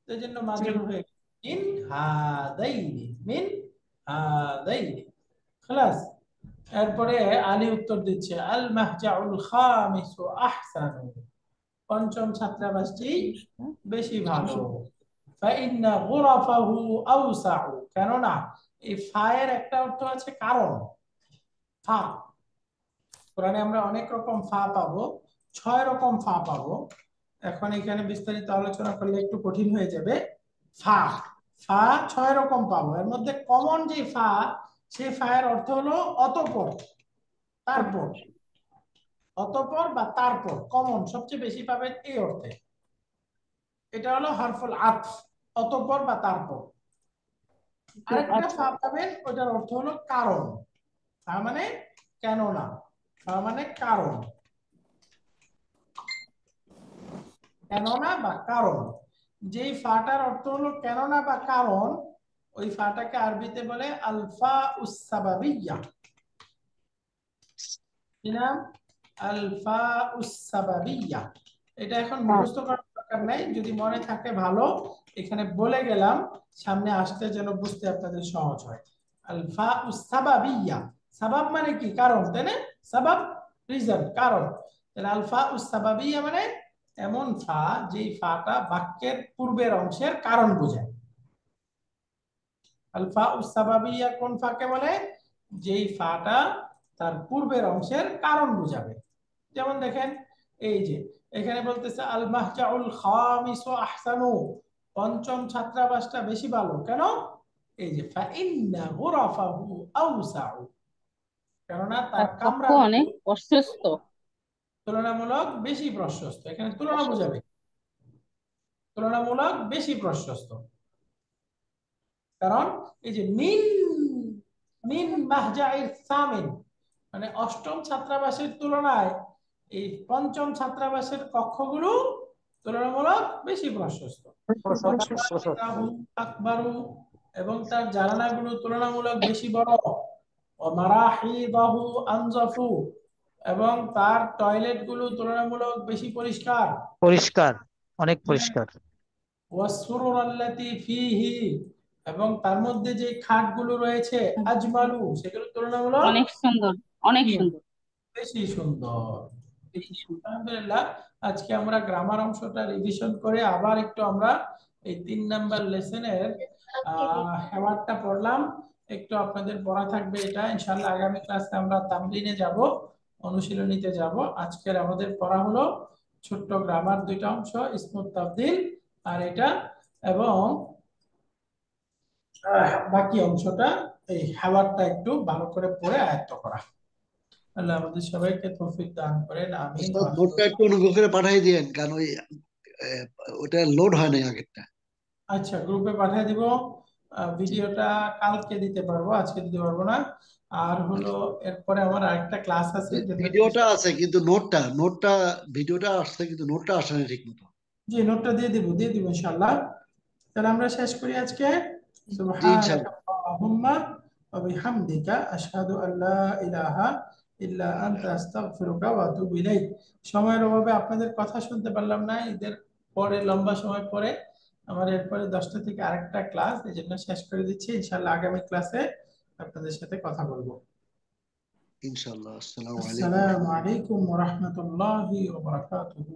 তো এই জন্য জি। মাজরুর হয়ে গেছে মিন হাদাইনি, মিন হাদাইনি। খালাস। এরপরে আলী উত্তর দিচ্ছে আল মাহজাউল খামিসু আহসানু, পঞ্চম ছাত্রাবাসটি বেশি ভালো। ফাইন্না গুরাফাহু আওসাউ, কেননা এই ফায়ের একটা অর্থ আছে কারণ। ফা কোরআনে আমরা অনেক রকম ফা পাবো, 6 রকম ফা পাবো। এখন এখানে বিস্তারিত আলোচনা করলে একটু কঠিন হয়ে যাবে। ফা ফা 6 রকম পাবো, এর মধ্যে কমন যে ফা, সেই ফায়ের অর্থ হলো অতঃপর, তারপর, অতঃপর বা তারপর, কমন সবচেয়ে বেশি পাবেন এই অর্থে। এটা হলো হারফুল আতফ, অতঃপর বা তারপর। আরেকটা আচ্ছা। ফা পাবেন ওটার অর্থ হলো কারণ, তার মানে কেননা, তার মানে কারণ, কেননা বা কারণ। যেই ফাটার অর্থ হলো কেননা বা কারণ, ওই ফাটাকে আরবিতে বলে আলফা উসাবাবিয়া। কি নাম? আলফা উসাবাবিয়া। এটা এখন মুখস্থ করার দরকার নাই, যদি মনে থাকে ভালো, এখানে বলে গেলাম সামনে আসতে যেন বুঝতে আপনাদের সহজ হয়। আলফা উসাবাবিয়া, সাবাব মানে কি? কারণ, তাই না? সাবাব রিজন, কারণ। তাহলে আলফা উসাবাবিয়া মানে এমন ফা যেই ফাটা বাক্যের পূর্বের অংশের কারণ বোঝায়। আলফা উসাবাবিয়া কোন ফাকে বলে? যেই ফাটা তার পূর্বের অংশের কারণ বোঝাবে। যেমন দেখেন এই যে এখানে বলতেছে আল মাহজাউল খামিসু আহসানু, পঞ্চম ছাত্রাবাসটা বেশি ভালো, কেন? এই যে ফাইন্না গুরাফাহু আওসাউ, কেননা তার তার কক্ষ কামরাগুলো অনেক প্রশস্ত। তুলনামূলক বেশি প্রশস্ত, এখানে তুলনা প্রশস্ত। বোঝাবে, তুলনামূলক বেশি প্রশস্ত। কারণ এই যে মিন, মিন মাহজাইর সামিন মানে অষ্টম ছাত্রাবাসের তুলনায় এই পঞ্চম ছাত্রাবাসের কক্ষগুলো তুলনামূলক বেশি প্রশস্ত। আকবারু, এবং তার জানালাগুলো তুলনামূলক বেশি বড়। ওমারাহিদাহু আনজাফু, এবং তার টয়লেটগুলো তুলনামূলক বেশি পরিষ্কার। পরিষ্কার, অনেক পরিষ্কার। ওয়াসসুরুর আল্লাতী ফীহি, এবং তার মধ্যে যে খাটগুলো রয়েছে আজমালু, সেগুলো তুলনামূলক অনেক সুন্দর, অনেক সুন্দর, বেশি সুন্দর। বেশি সুন্দর। আলহামদুলিল্লাহ, আজকে আমরা গ্রামার অংশটা রিভিশন করে আবার একটু আমরা এই 3 নাম্বার লেসনের হেওয়ার্ডটা পড়লাম। একটু আপনাদের পড়া থাকবে এটা, ইনশাআল্লাহ আগামী ক্লাসে আমরা তামরিনে যাব, অনুশীলনীতে যাব। আজকের আমাদের পড়া হলো ছোট্ট গ্রামার দুইটা অংশ, ইসমুত তাবদিল আর এটা, এবং বাকি অংশটা এই হেওয়ার্ডটা একটু ভালো করে পড়ে আয়ত্ত করা। আল্লাহ আমাদের সবাইকে তৌফিক দান করেন, আমিন। নোটটা একটু অনুগ্রহ করে পাঠিয়ে দিয়েন, কারণ ওই ওটা লোড হয় নাই আগেরটা। আচ্ছা, গ্রুপে পাঠিয়ে দিব। ভিডিওটা কালকে দিতে পারবো, আজকে দিতে পারবো না। আর হলো এরপরে আমার আরেকটা ক্লাস আছে যেটা ভিডিওটা আছে কিন্তু নোটটা ভিডিওটা আসছে কিন্তু নোটটা আসে না ঠিক মতো। জি, নোটটা দিয়ে দিব ইনশাআল্লাহ। তাহলে আমরা শেষ করি আজকে। জি সুবহানাকা ইনশাআল্লাহ। আল্লাহুম্মা ওয়া বিহামদিকা আশহাদু আল্লা ইলাহা ইল্লা আনতা আস্তাগফিরুকা ওয়া আতুবু ইলাইক। সময়ের অভাবে আপনাদের কথা শুনতে পারলাম না, ঈদের পরে লম্বা সময় পরে আমার এরপরে 10টা থেকে আরেকটা ক্লাস, এই জন্য শেষ করে দিচ্ছি। ইনশাআল্লাহ আগামী ক্লাসে আপনাদের সাথে কথা বলবো। ইনশাআল্লাহ। আসসালামু আলাইকুম। আসসালামু আলাইকুম ওয়া রাহমাতুল্লাহি ওয়া বারাকাতুহু।